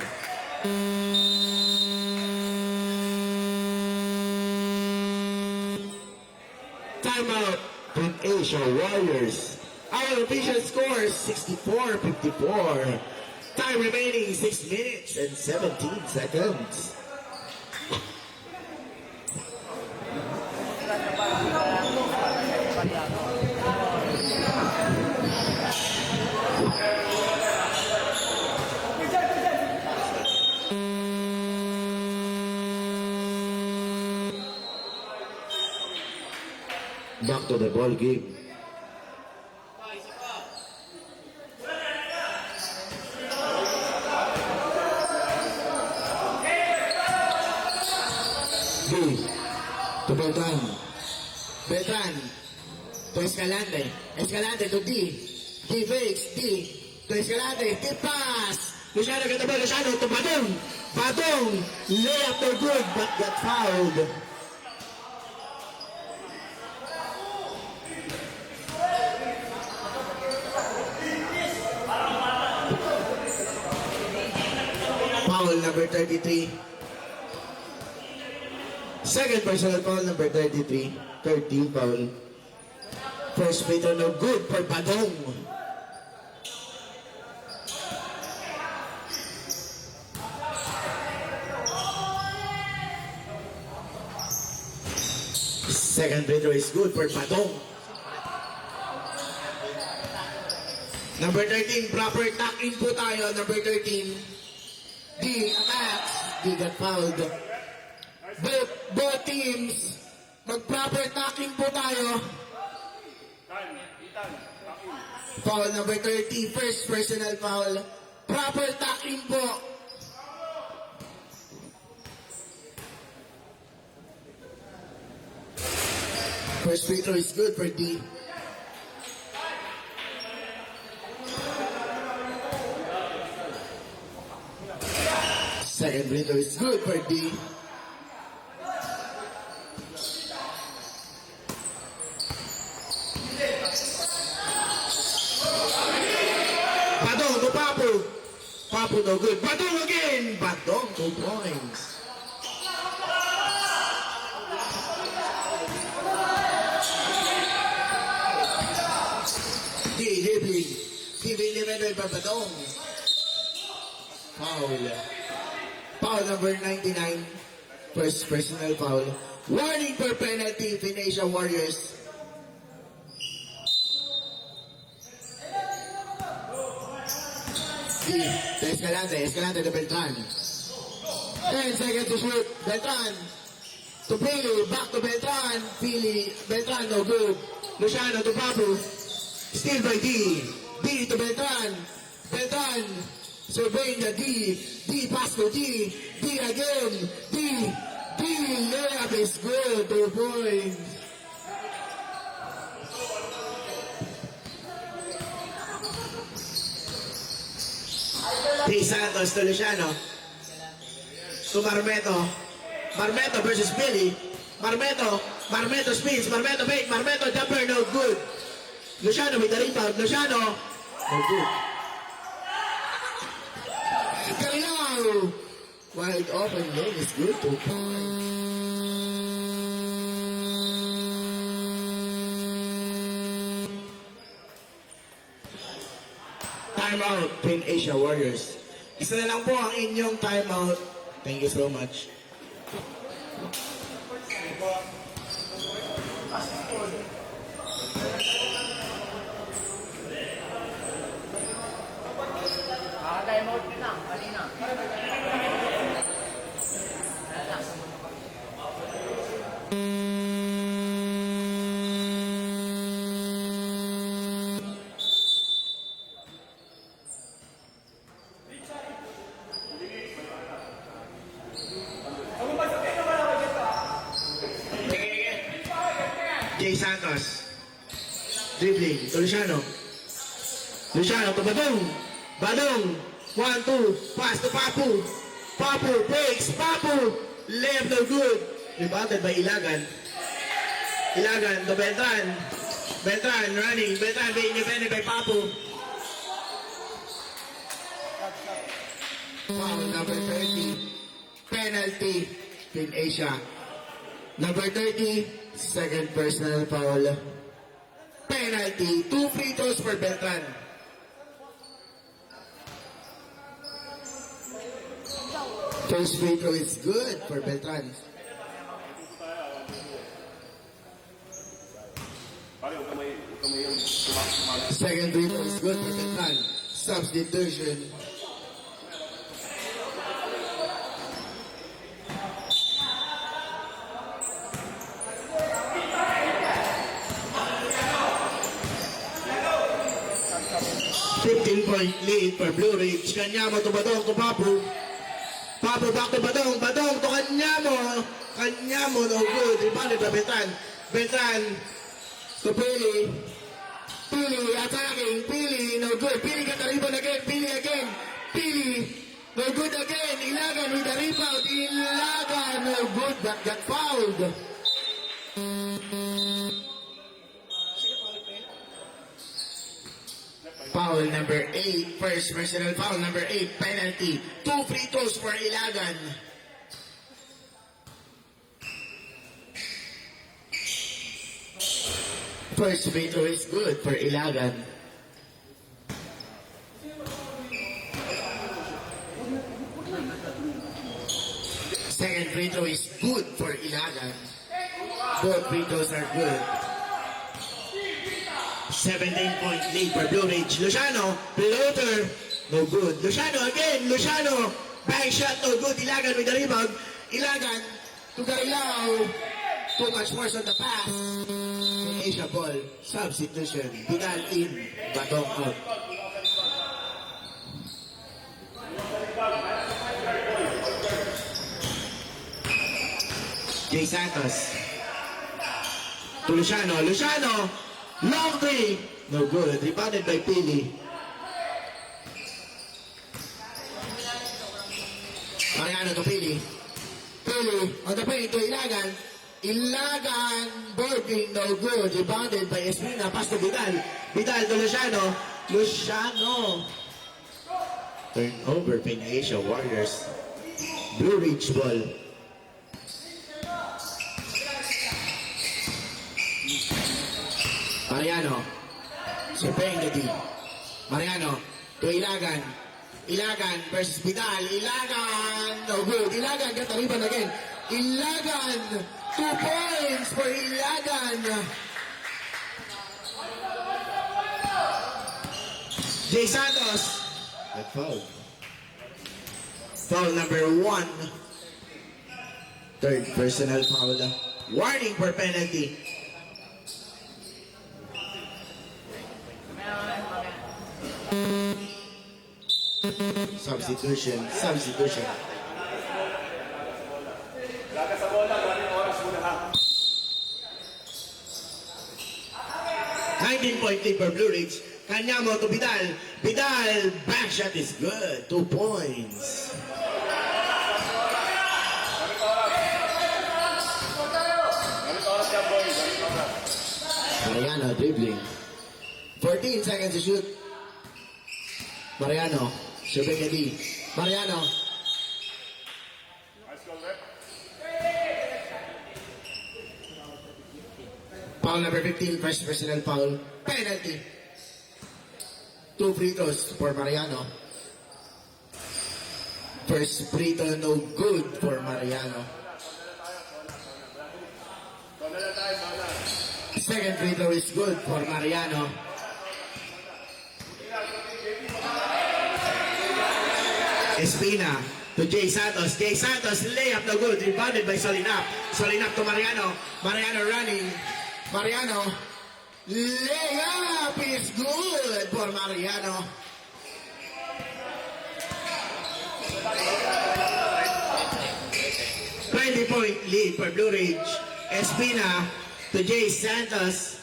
Speaker 1: Timeout from Asia Warriors. Our official score is 64-54. Time remaining 6 minutes and 17 seconds. Back to the ball game. D to Beltran. Beltran to Escalante. Escalante to D. D fakes. D to Escalante. Tip pass. Luciano get the ball. Luciano to Badong. Badong. Layup no good but got fouled. Foul number 33. Second personal foul number 33. 13 foul. First free throw no good for Badong. Second free throw is good for Badong. Number 13, proper tuck in po tayo. Number 13. D attacks. D got fouled. Both teams, mag-proper tackling po tayo. Foul number 30, first personal foul. Proper tackling po. First free throw is good for D. Second free throw is good for D. Badong to Papu. Papu no good. Badong again. Badong 2 points. Dribbling. Dribbling level by Badong. Foul. Foul number 99. First personal foul. Warning for penalty, Asia Warriors. Escalante, Escalante to Beltran. 10 seconds to shoot. Beltran to Pili, back to Beltran. Pili, Beltran no good. Luciano to Papu. Still by D. D to Beltran. Beltran surveying the D. D pass to D. D again. D. D layup is good. 2 points. P. Santos to Luciano. To Marmeto. Marmeto versus Billy. Marmeto. Marmeto spins. Marmeto fake. Marmeto jumper. No good. Luciano with the rebound. Luciano. No good. Carrilao. Wide open lane is good. 2 points. Timeout, Pin Asia Warriors. Isa na lang po ang inyong timeout. Thank you so much.
Speaker 3: Timeout na lang, kanina.
Speaker 1: Jay Santos. Dribbling to Luciano. Luciano to Badong. Badong. 1-2. Pass to Papu. Papu breaks. Papu. Layup no good. Rebounded by Ilagan. Ilagan to Beltran. Beltran running. Beltran being defended by Papu. Foul number 30. Penalty. Team Asia. Number 30. Second personal foul. Penalty. 2 free throws for Beltran. First free throw is good for Beltran. Second free throw is good for Beltran. Substitution. Point lead for Blue Ridge. Kanyamo to Badong to Papu. Papu back to Badong. Badong to Kanyamo. Kanyamo no good. Rebounded by Beltran. Beltran to Pili. Pili attacking. Pili no good. Pili got the rebound again. Pili again. Pili no good again. Ilagan with the rebound. Ilagan no good but got fouled. Foul number 8, first personal foul number 8, penalty. 2 free throws for Ilagan. First free throw is good for Ilagan. Second free throw is good for Ilagan. Both free throws are good. 17-point lead for Blue Ridge. Luciano, floater, no good. Luciano again, Luciano, back shot, no good. Ilagan with the rebound. Ilagan to Garilao. Too much force on the pass. Asia ball, substitution. Vidal in, Batong out. Jay Santos. To Luciano, Luciano. Long three. No good. Rebounded by Pili. Mariano to Pili. Pili on the paint to Ilagan. Ilagan boarding. No good. Rebounded by Espina. Pass to Vidal. Vidal to Luciano. Luciano. Turnover Pin Asia Warriors. Blue Ridge ball. Mariano, surveying the D. Mariano to Ilagan. Ilagan versus Vidal. Ilagan, no good. Ilagan got the rebound again. Ilagan, 2 points for Ilagan. Jay Santos. That foul. Foul number 1. Third personal foul. Warning for penalty. Substitution. 19-point lead for Blue Ridge. Kanyamo to Vidal. Vidal, back shot is good. 2 points. Mariano dribbling. 14 seconds to shoot. Mariano. Survey D. Mariano. Foul number 15, first personal foul. Penalty. 2 free throws for Mariano. First free throw no good for Mariano. Second free throw is good for Mariano. Espina to Jay Santos. Jay Santos layup no good. Rebounded by Solinap. Solinap to Mariano. Mariano running. Mariano. Layup is good for Mariano. .20 lead for Blue Ridge. Espina to Jay Santos.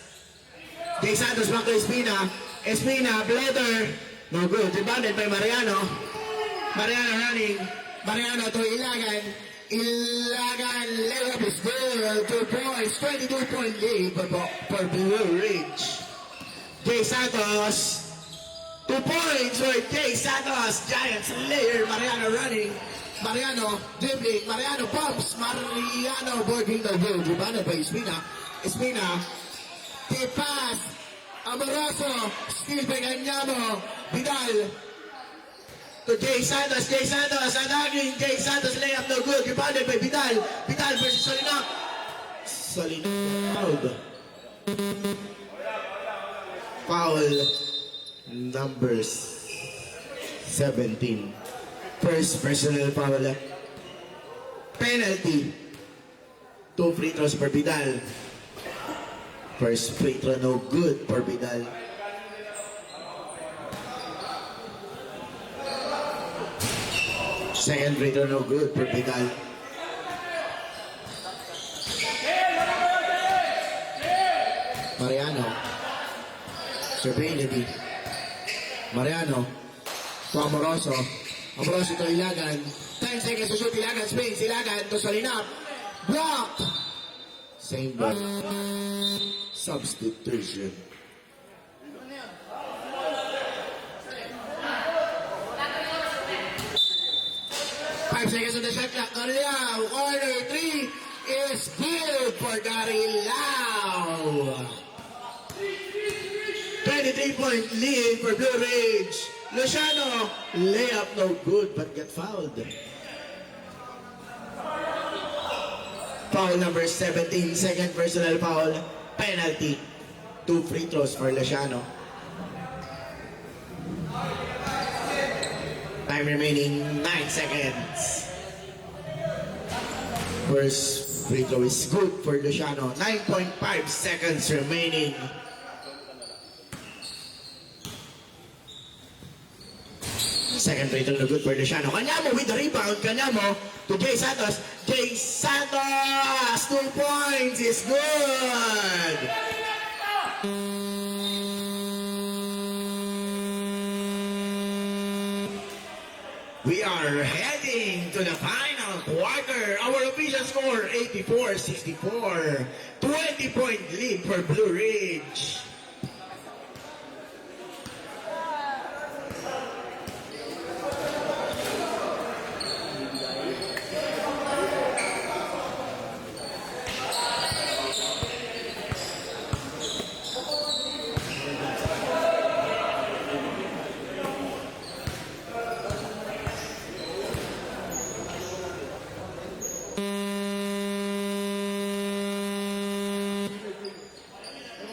Speaker 1: Jay Santos back to Espina. Espina, bloater. No good. Rebounded by Mariano. Mariano running. Mariano to Ilagan. Ilagan, layup is good. 2 points. 22-point lead for Blue Ridge. Jay Santos. 2 points for Jay Santos. Giants layer. Mariano running. Mariano dribbling. Mariano bumps. Mariano boarding the ball. Rebounded by Espina. Espina. Tip pass. Amoroso. Steal by Ganyamo. Vidal. To Jay Santos. Jay Santos. Attacking. Jay Santos layup no good. Rebounded by Vidal. Vidal versus Solinac. Solinac. Foul. Numbers 17. First personal foul. Penalty. 2 free throws for Vidal. First free throw no good for Vidal. Second free throw no good for Vidal. Mariano. Surveillity. Mariano to Amoroso. Amoroso to Ilagan. 10 seconds to shoot. Ilagan spins. Ilagan to Solinap. Block. Same block. Substitution. Five seconds on the shot clock. Garilao. Corner 3 is good for Garilao. 23-point lead for Blue Ridge. Luciano, layup no good but get fouled. Foul number 17, second personal foul, penalty. 2 free throws for Luciano. Time remaining 9 seconds. First free throw is good for Luciano. 9.5 seconds remaining. Second free throw no good for Luciano. Kanyamo with the rebound. Kanyamo to Jay Santos. Jay Santos! 2 points is good! We are heading to the final quarter. Our official score 84-64. 20-point lead for Blue Ridge.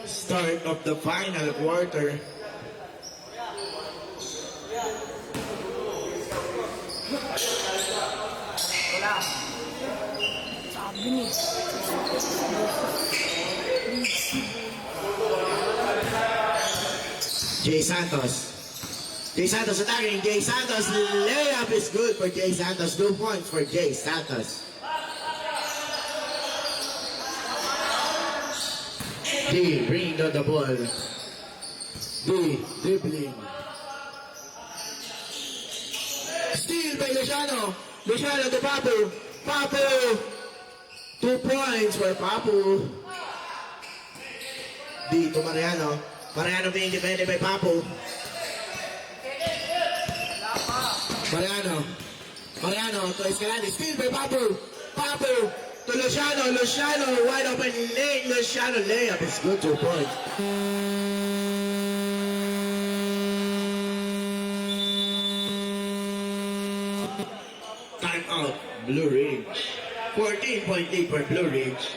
Speaker 1: Start of the final quarter.
Speaker 4: Sabi ni.
Speaker 1: Jay Santos. Jay Santos attacking. Jay Santos layup is good for Jay Santos. 2 points for Jay Santos. D bringing down the ball. D dribbling. Steal by Luciano. Luciano to Papu. Papu. 2 points for Papu. D to Mariano. Mariano being defended by Papu. Mariano. Mariano to Escalante. Steal by Papu. Papu to Luciano. Luciano wide open lane. Luciano layup is good. 2 points. Time out. Blue Ridge. 14-point lead for Blue Ridge.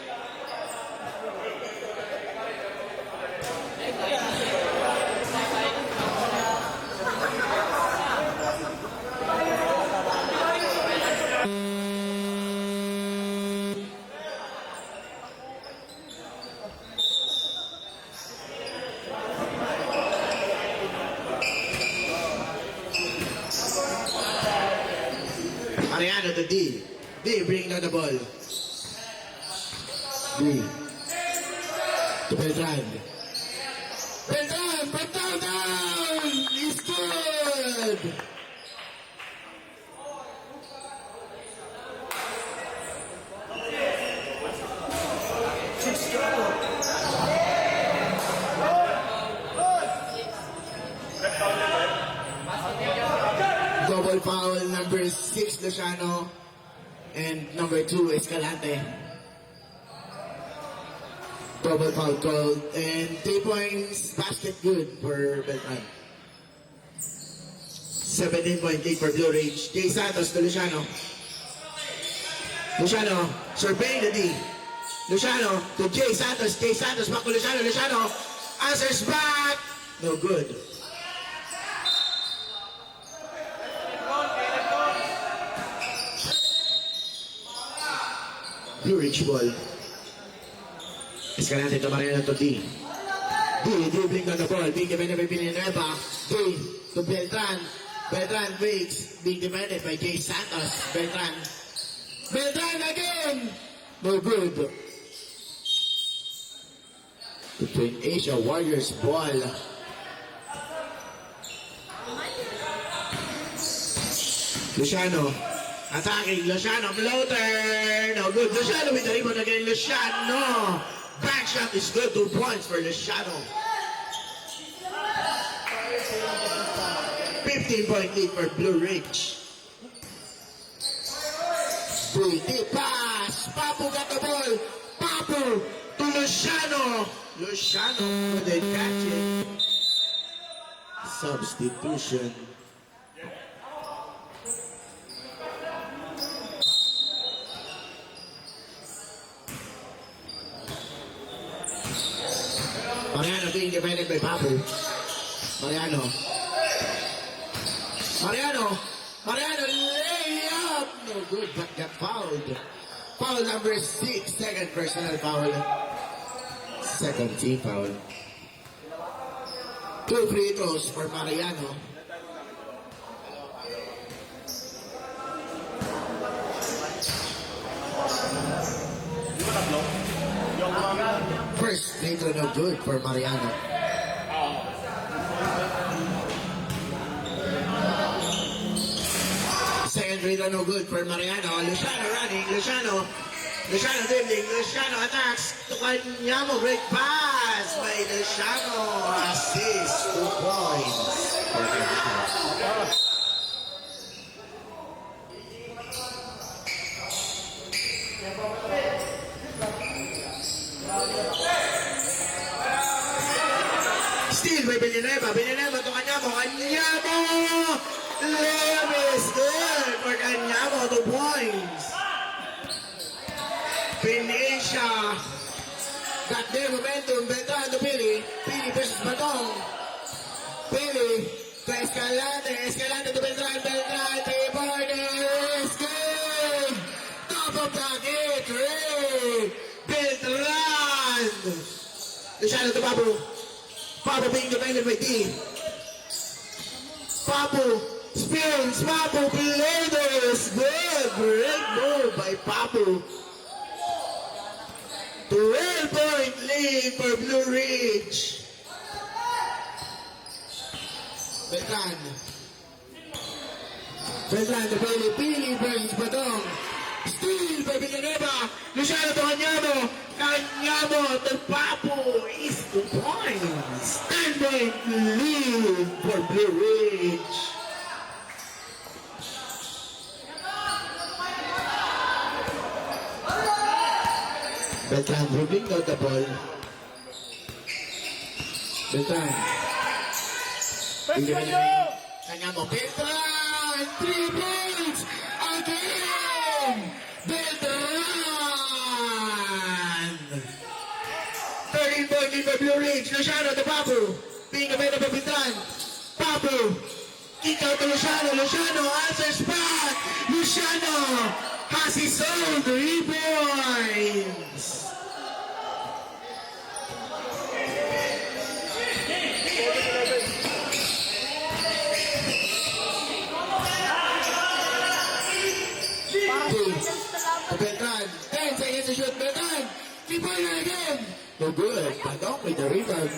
Speaker 1: Mariano to D. D bring down the ball. D. Beltran. Beltran, down! It's good! Double foul, number 6, Luciano. And number 2, Escalante. Double foul called. And 3 points, basket good for Beltran. 17-point lead for Blue Ridge. Jay Santos to Luciano. Luciano, surveying the D. Luciano to Jay Santos. Jay Santos back to Luciano. Luciano answers back. No good. Blue Ridge ball. Escalante to Mariano to D. D dribbling on the ball. Being defended by Villanueva. D to Beltran. Beltran waits. Being defended by Jay Santos. Beltran. Beltran again. No good. The Twin Asia Warriors ball. Luciano attacking. Luciano floater. No good. Luciano with the rebound again. Luciano. Back shot is good. 2 points for Luciano. 15-point lead for Blue Ridge. Deep pass. Papu got the ball. Papu to Luciano. Luciano couldn't catch it. Substitution. Mariano being defended by Papu. Mariano. Mariano layup. No good, but got fouled. Foul number 6, second personal foul. Second team foul. 2 free throws for Mariano. First free throw no good for Mariano. Second free throw no good for Mariano. Luciano running. Luciano dribbling. Luciano attacks. To Kanyamo. Great pass by Luciano. Assist. 2 points for Luciano. Steal by Villanueva. Villanueva to Kanyamo. Kanyamo! Layup is good for Kanyamo. 2 points. Pinasia got their momentum. Beltran to Pili. Pili versus Batong. Pili to Escalante. Escalante to Beltran. Beltran. 3-pointer is good. Top of the gate. Ray. Beltran. Luciano to Papu. Papu being defended by D. Papu spins. Papu players. Good. Great move by Papu. 12-point lead for Blue Ridge. Beltran. Beltran to Pili. Pili versus Batong. Steal by Villanueva. Luciano to Kanyamo. Kanyamo to Papu. Is 2 points. 10-point lead for Blue Ridge. Beltran dribbling down the ball. Beltran. Kanyamo. Beltran. 3 points. Again. Beltran. 13-point lead for Blue Ridge. Luciano to Papu. Being available by Beltran. Papu. Kick out to Luciano. Luciano answers back. Luciano has his own 3 points. Beltran, 10 seconds to shoot. Beltran, 3-pointer again. No good. Padong with the rebound.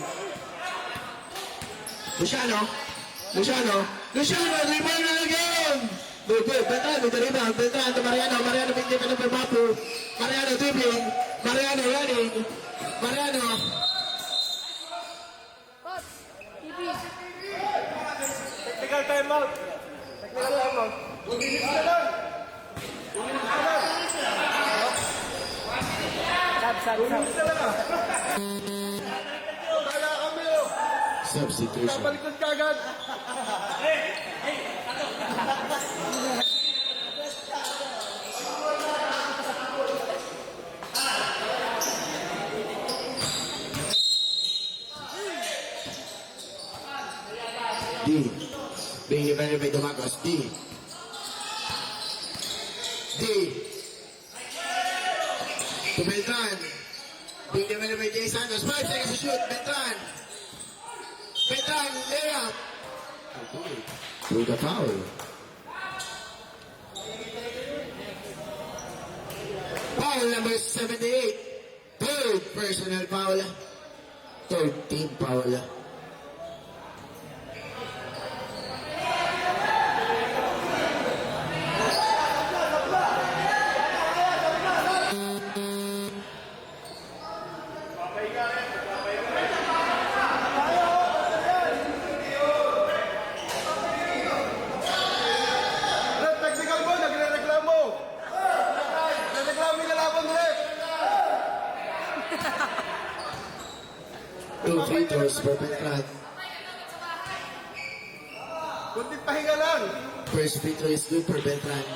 Speaker 1: Luciano, rebound na again! Good, Beltran with the rebound. Beltran to Mariano. Mariano pinggit na for Papu. Mariano dribbling. Mariano running. Mariano.
Speaker 3: Technical timeout. Technical timeout. Sab.
Speaker 1: Substitution.
Speaker 3: Kapalikot ka agad.
Speaker 1: D. Being defended by Domagos. D. To Beltran. Being defended by Jay Santos. 5 seconds to shoot. Beltran, layup. With a foul. Foul number 78. Third personal foul. 13 foul.
Speaker 3: Technical mo, nagre-reklamo. Nagre-reklamo yung kalaban mo eh.
Speaker 1: Two free throws for Beltran.
Speaker 3: Kunting pahinga lang.
Speaker 1: First free throw is good for Beltran.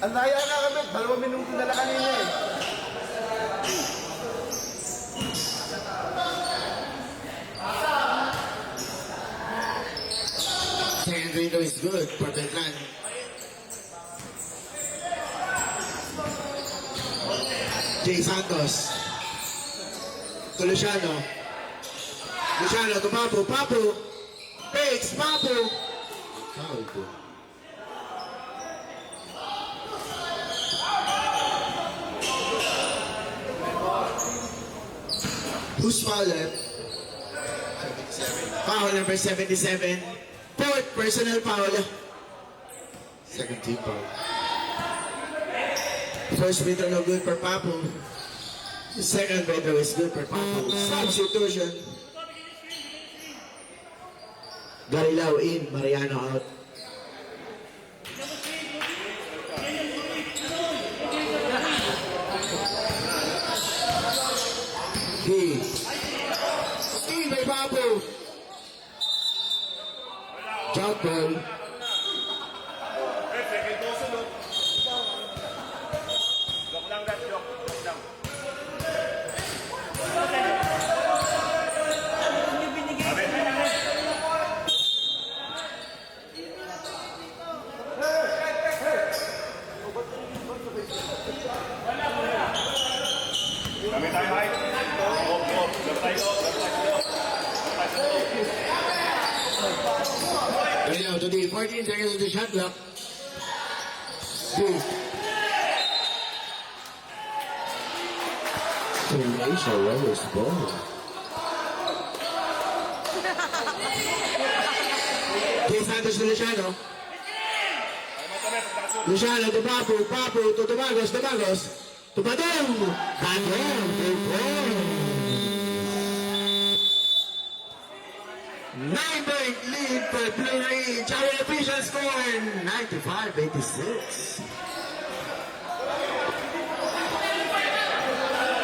Speaker 3: Ang laya na kami. 2 minuto na lang kanina eh.
Speaker 1: Second free throw is good for Beltran. Jay Santos. To Luciano. Luciano to Papu. Papu. Fakes. Papu. Foul po. Who's foul left? Foul number 77. Fourth personal foul. Second team foul. First free throw no good for Papu. The second free throw is good for Papu. Substitution. Garilao in, Mariano out. Steve by Papu. Jump ball. Garilao to D. 14 seconds of the shot clock. D. Croatia Rose ball. Jay Santos to Luciano. Luciano to Papu. Papu to Domagos. Domagos to Badong. Badong to Badong. 9-point lead for Blue Ridge. Our official score 95-86.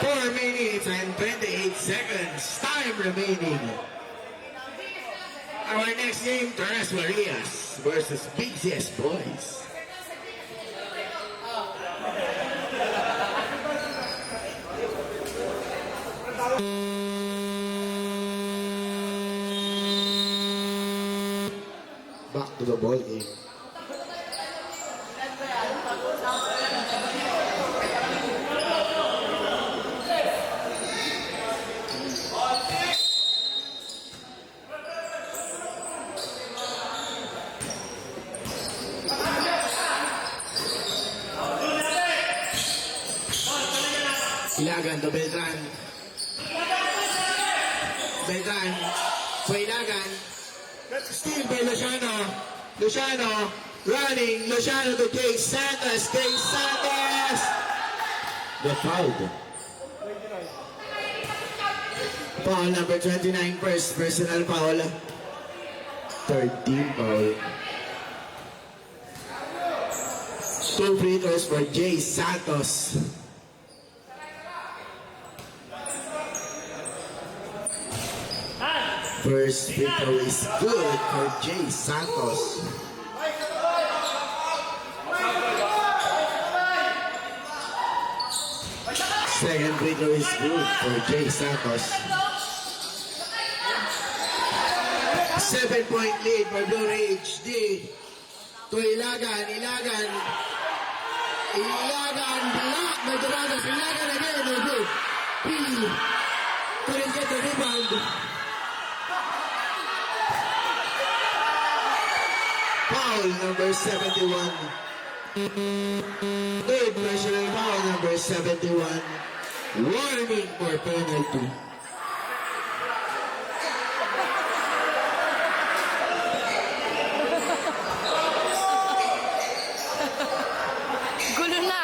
Speaker 1: 4 minutes and 28 seconds. Time remaining. Our next game, Torres Marias versus Big CS Boys. Back to the ball game. Ilagan to Beltran. Beltran for Ilagan. Steal by Luciano. Luciano running. Luciano to Jay Santos. Jay Santos.
Speaker 2: The foul.
Speaker 1: Foul number 29, first personal foul. Third team foul. 2 free throws for Jay Santos. First free throw is good for Jay Santos. Second free throw is good for Jay Santos. 7-point lead for Blue Ridge. D to Ilagan. Ilagan block by Dorados. Ilagan again. No good. P couldn't get the rebound. Foul number 71. Third personal foul number 71. Warning for penalty.
Speaker 4: Gulo na.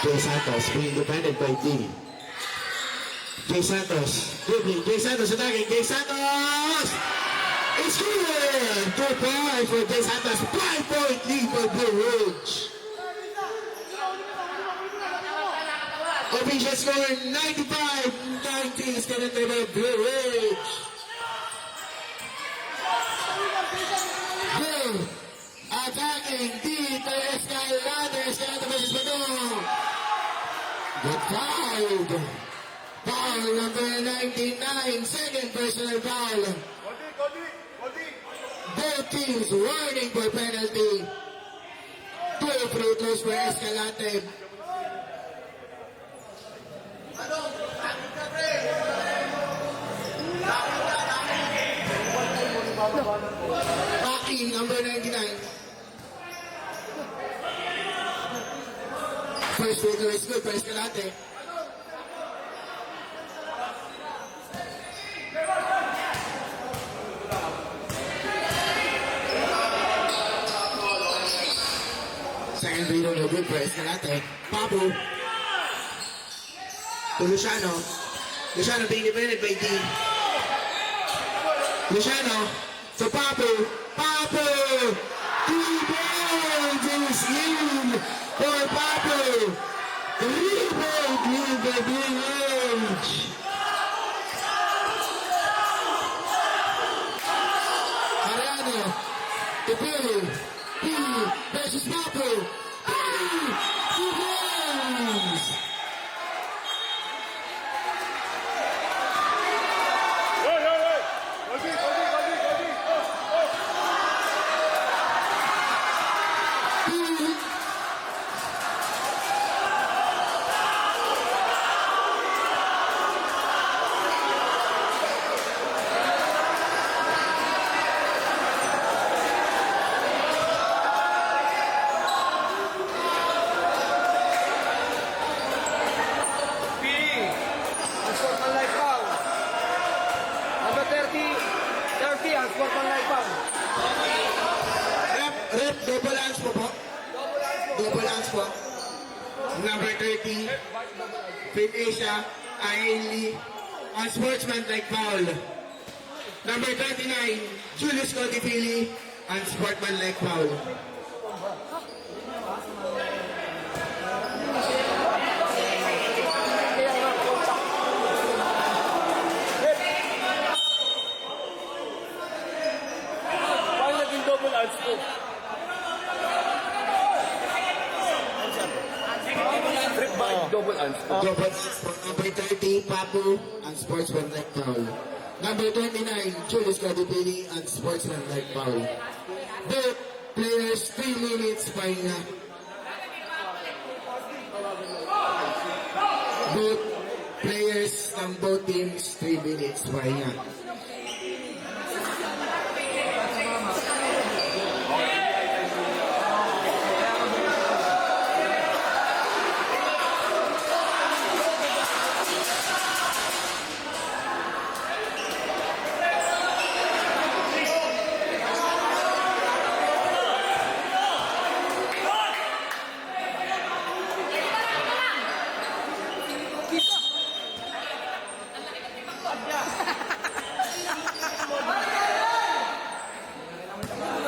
Speaker 1: Jay Santos being defended by D. Jay Santos. Dribbling. Jay Santos attacking. Jay Santos! It's good! 2 points for Jay Santos. 5-point lead for Blue Ridge. Official score 95-90 is coming to the Blue Ridge. Blue attacking D to Escalante. Escalante versus Badong. Good foul. Foul number 99. Second personal foul.
Speaker 3: Goldie.
Speaker 1: Both teams warning for penalty. 2 free throws for Escalante. Baki, number 99. First free throw is good for Escalante. Second free throw no good for Escalante. Papu. To Luciano. Luciano being defended by D. Luciano to Papu. Papu! 3 points is in for Papu. 3-point lead for Blue Ridge. Ariano to Billy. Billy versus Papu. Billy! 2 points!
Speaker 3: Unsportsmanlike foul. Number 30, unsportsmanlike foul.
Speaker 1: Rep, double hands po po. Double hands po. Number 30, Fit Asia, Ailey, unsportsmanlike foul. Number 39, Julius Codifili, unsportsmanlike foul.
Speaker 3: Paano naging double hands po? Trip by double hands po.
Speaker 1: Double hands po. Number 30, Papu, unsportsmanlike foul. Number 29, Julius Codifili, unsportsmanlike foul. Both players 3 minutes pahinga. Both players ng both teams 3 minutes pahinga.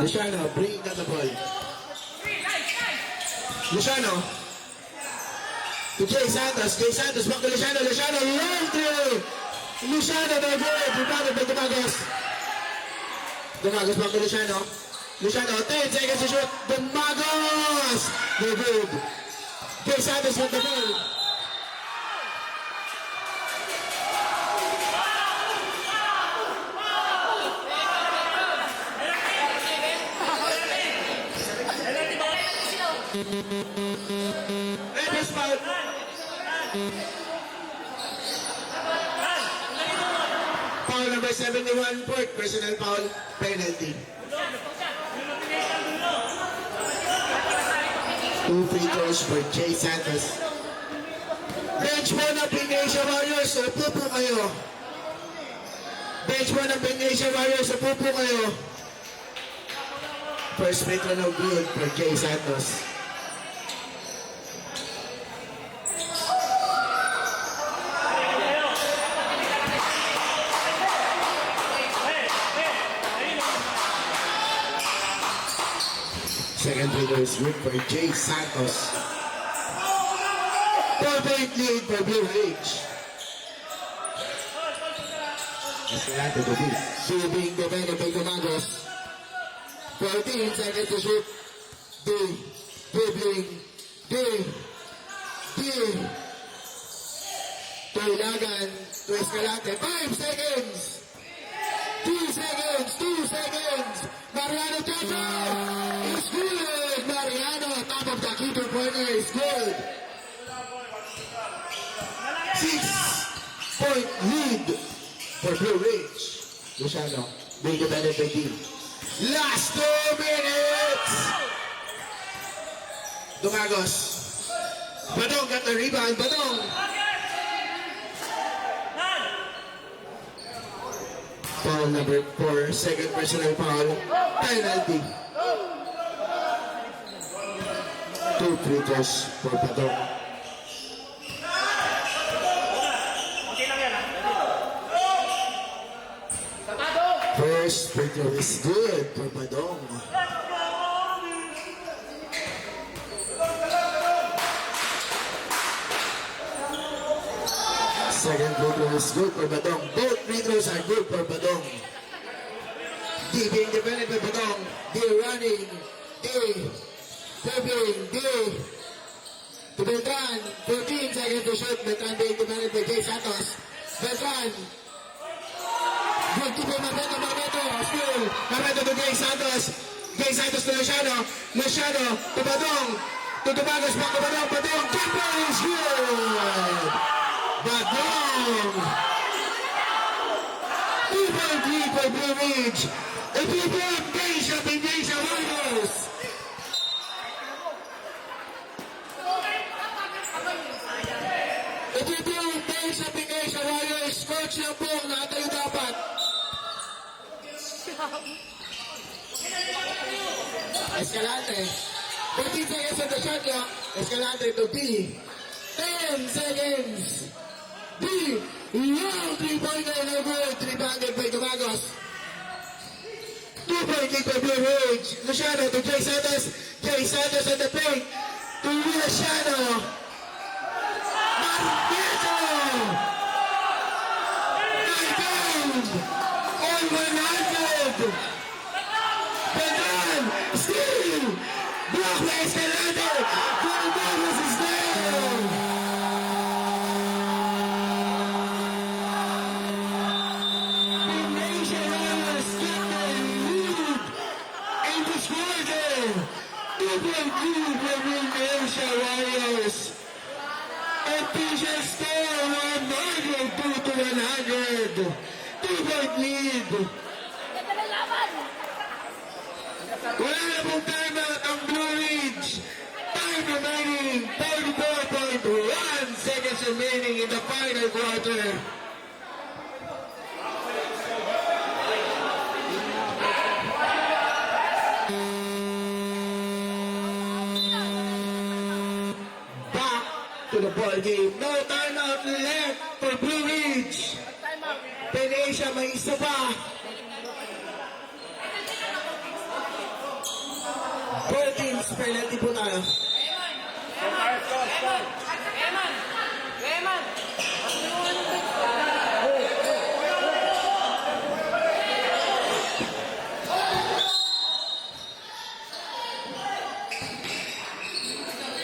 Speaker 1: Luciano, bring down the ball. Luciano. To Jay Santos. Jay Santos, back to Luciano. Luciano, long through. Luciano, no good. Rebounded by Dumagos. Dumagos, back to Luciano. Luciano, 10 seconds to shoot. Dumagos. No good. Jay Santos with the ball. Red foul. Foul number 71, Port. Personal foul, penalty. 2 free throws for Jay Santos. Bench mo ng Pinasia Warriors, upo po kayo. Bench mo ng Pinasia Warriors, upo po kayo. First free throw no good for Jay Santos. Second free throw is good for Jay Santos. 4-point lead for Blue Ridge. Escalante to beat. Shooting defended by Dumagos. 14 seconds to shoot. D. Dribbling. D. To Ilagan. To Escalante. 5 seconds. 2 seconds. 2 seconds. Mariano Chacha. It's good. Mariano, top of the keeper corner, is good. 6-point lead for Blue Ridge. Luciano, being defended by D. Last 2 minutes! Dumagos. Badong got the rebound. Badong. Foul number 4, second personal foul. Penalty. 2 free throws for Badong. First free throw is good for Badong. Second free throw is good for Badong. Both free throws are good for Badong. D being defended by Badong. D running. D. Dribbling. D. To Beltran. 14 seconds to shoot. Beltran being defended by Jay Santos. Beltran. Good to be Marmeto. Still. Marmeto to Jay Santos. Jay Santos to Luciano. Luciano to Badong. To Dumagos. Back to Badong. Badong. Jumper is good. Badong. 2-point lead for Blue Ridge. If you want Pinasia Warriors. If you want Pinasia Warriors, coach na po, nakatayo dapat. Escalante. 14 seconds on the shot clock. Escalante to B. 10 seconds. B. Long 3-pointer no good. Rebounded by Dumagos. 2-point lead for Blue Ridge. Luciano to Jay Santos. Jay Santos on the paint. To Luciano. Marmeto. Marmeto. On 100. Pedran. Steal. Block by Escalante. Dumagos is down. Pinasia Warriors get the lead in this quarter. 2-point lead for Pinasia Warriors. Official score 102 to 100. 2-point lead. Wala na pong timeout ang Blue Ridge. Time remaining, 44.1 seconds remaining in the final quarter. Back to the ball game. No timeout left for Blue Ridge. Pinasia may isa pa. Both teams, penalty po tayo.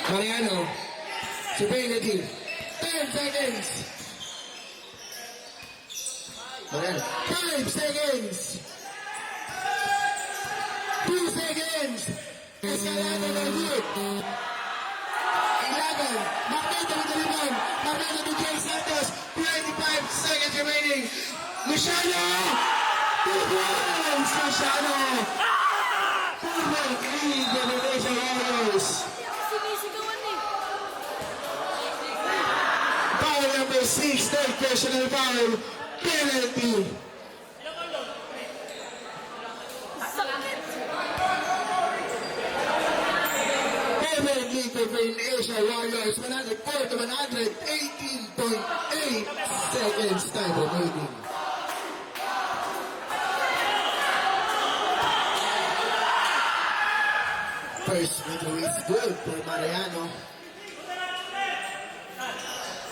Speaker 1: Mariano, sa penalty. 10 seconds. Mariano, 5 seconds. 2 seconds. Escalada ng hit. 11. Magneto with the rebound. Magneto to Jay Santos. 25 seconds remaining. Luciano! 2 points! Luciano! 2-point lead for the Nation Warriors.
Speaker 4: Sinisigawan eh.
Speaker 1: Foul number 6, third personal foul. Penalty.
Speaker 4: Sakit.
Speaker 1: Four-point lead for the Asia Warriors. 104 to 118.8 seconds time remaining. First middle is good for Mariano.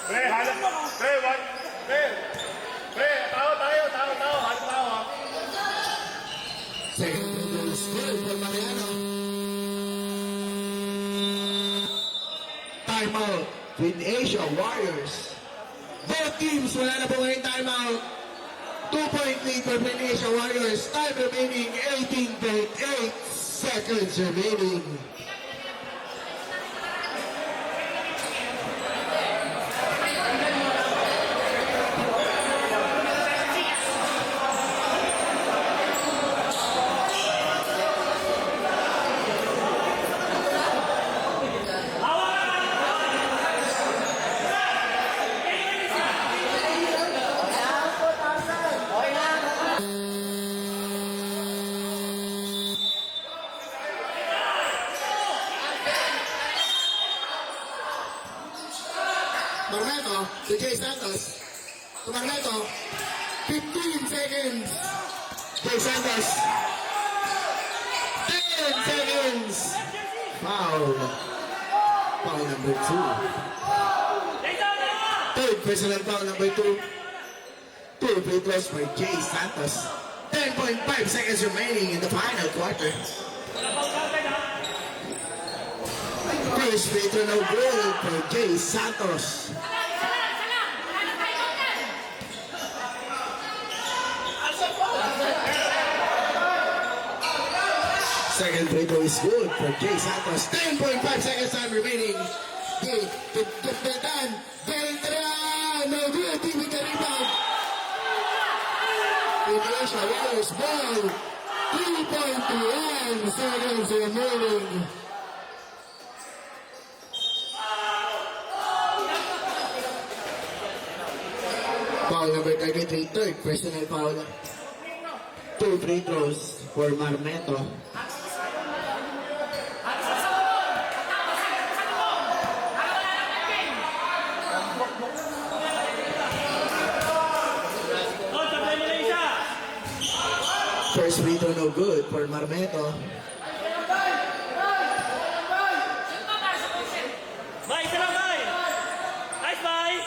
Speaker 3: Pre, halap mo. Pre, what? Pre. Pre, tao. Halap tao, ha?
Speaker 1: Second middle is good for Mariano. Timeout with Asia Warriors. Both teams wala na po ngayon timeout. 2-point lead for Asia Warriors. Time remaining 18.8 seconds remaining. Marmeto to Jay Santos. To Marmeto. 15 seconds. Jay Santos. 10 seconds. Foul. Foul number 2. Third personal foul number 2. 2 free throws for Jay Santos. 10.5 seconds remaining in the final quarter. First free throw no good for Jay Santos. Second free throw is good for Jay Santos. 10.5 seconds time remaining. Beltran, no good. Team with the rebound. Indonesia Warriors ball. 3.1 seconds remaining. Foul number 33, third personal foul. 2 free throws for Marmeto. First free throw no good for Marmeto.
Speaker 5: Bye, isa lang, bye! Nice, bye!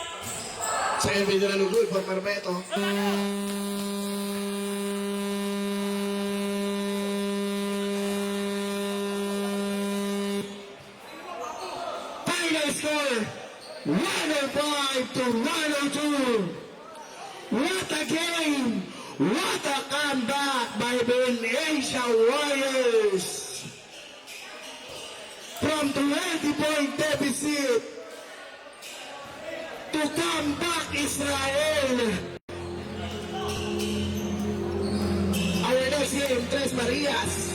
Speaker 1: Second free throw no good for Marmeto. Final score 105 to 102. What a game! What a comeback by the Asia Warriors! From 20-point deficit to come back Israel! Our next game, Tres Marias.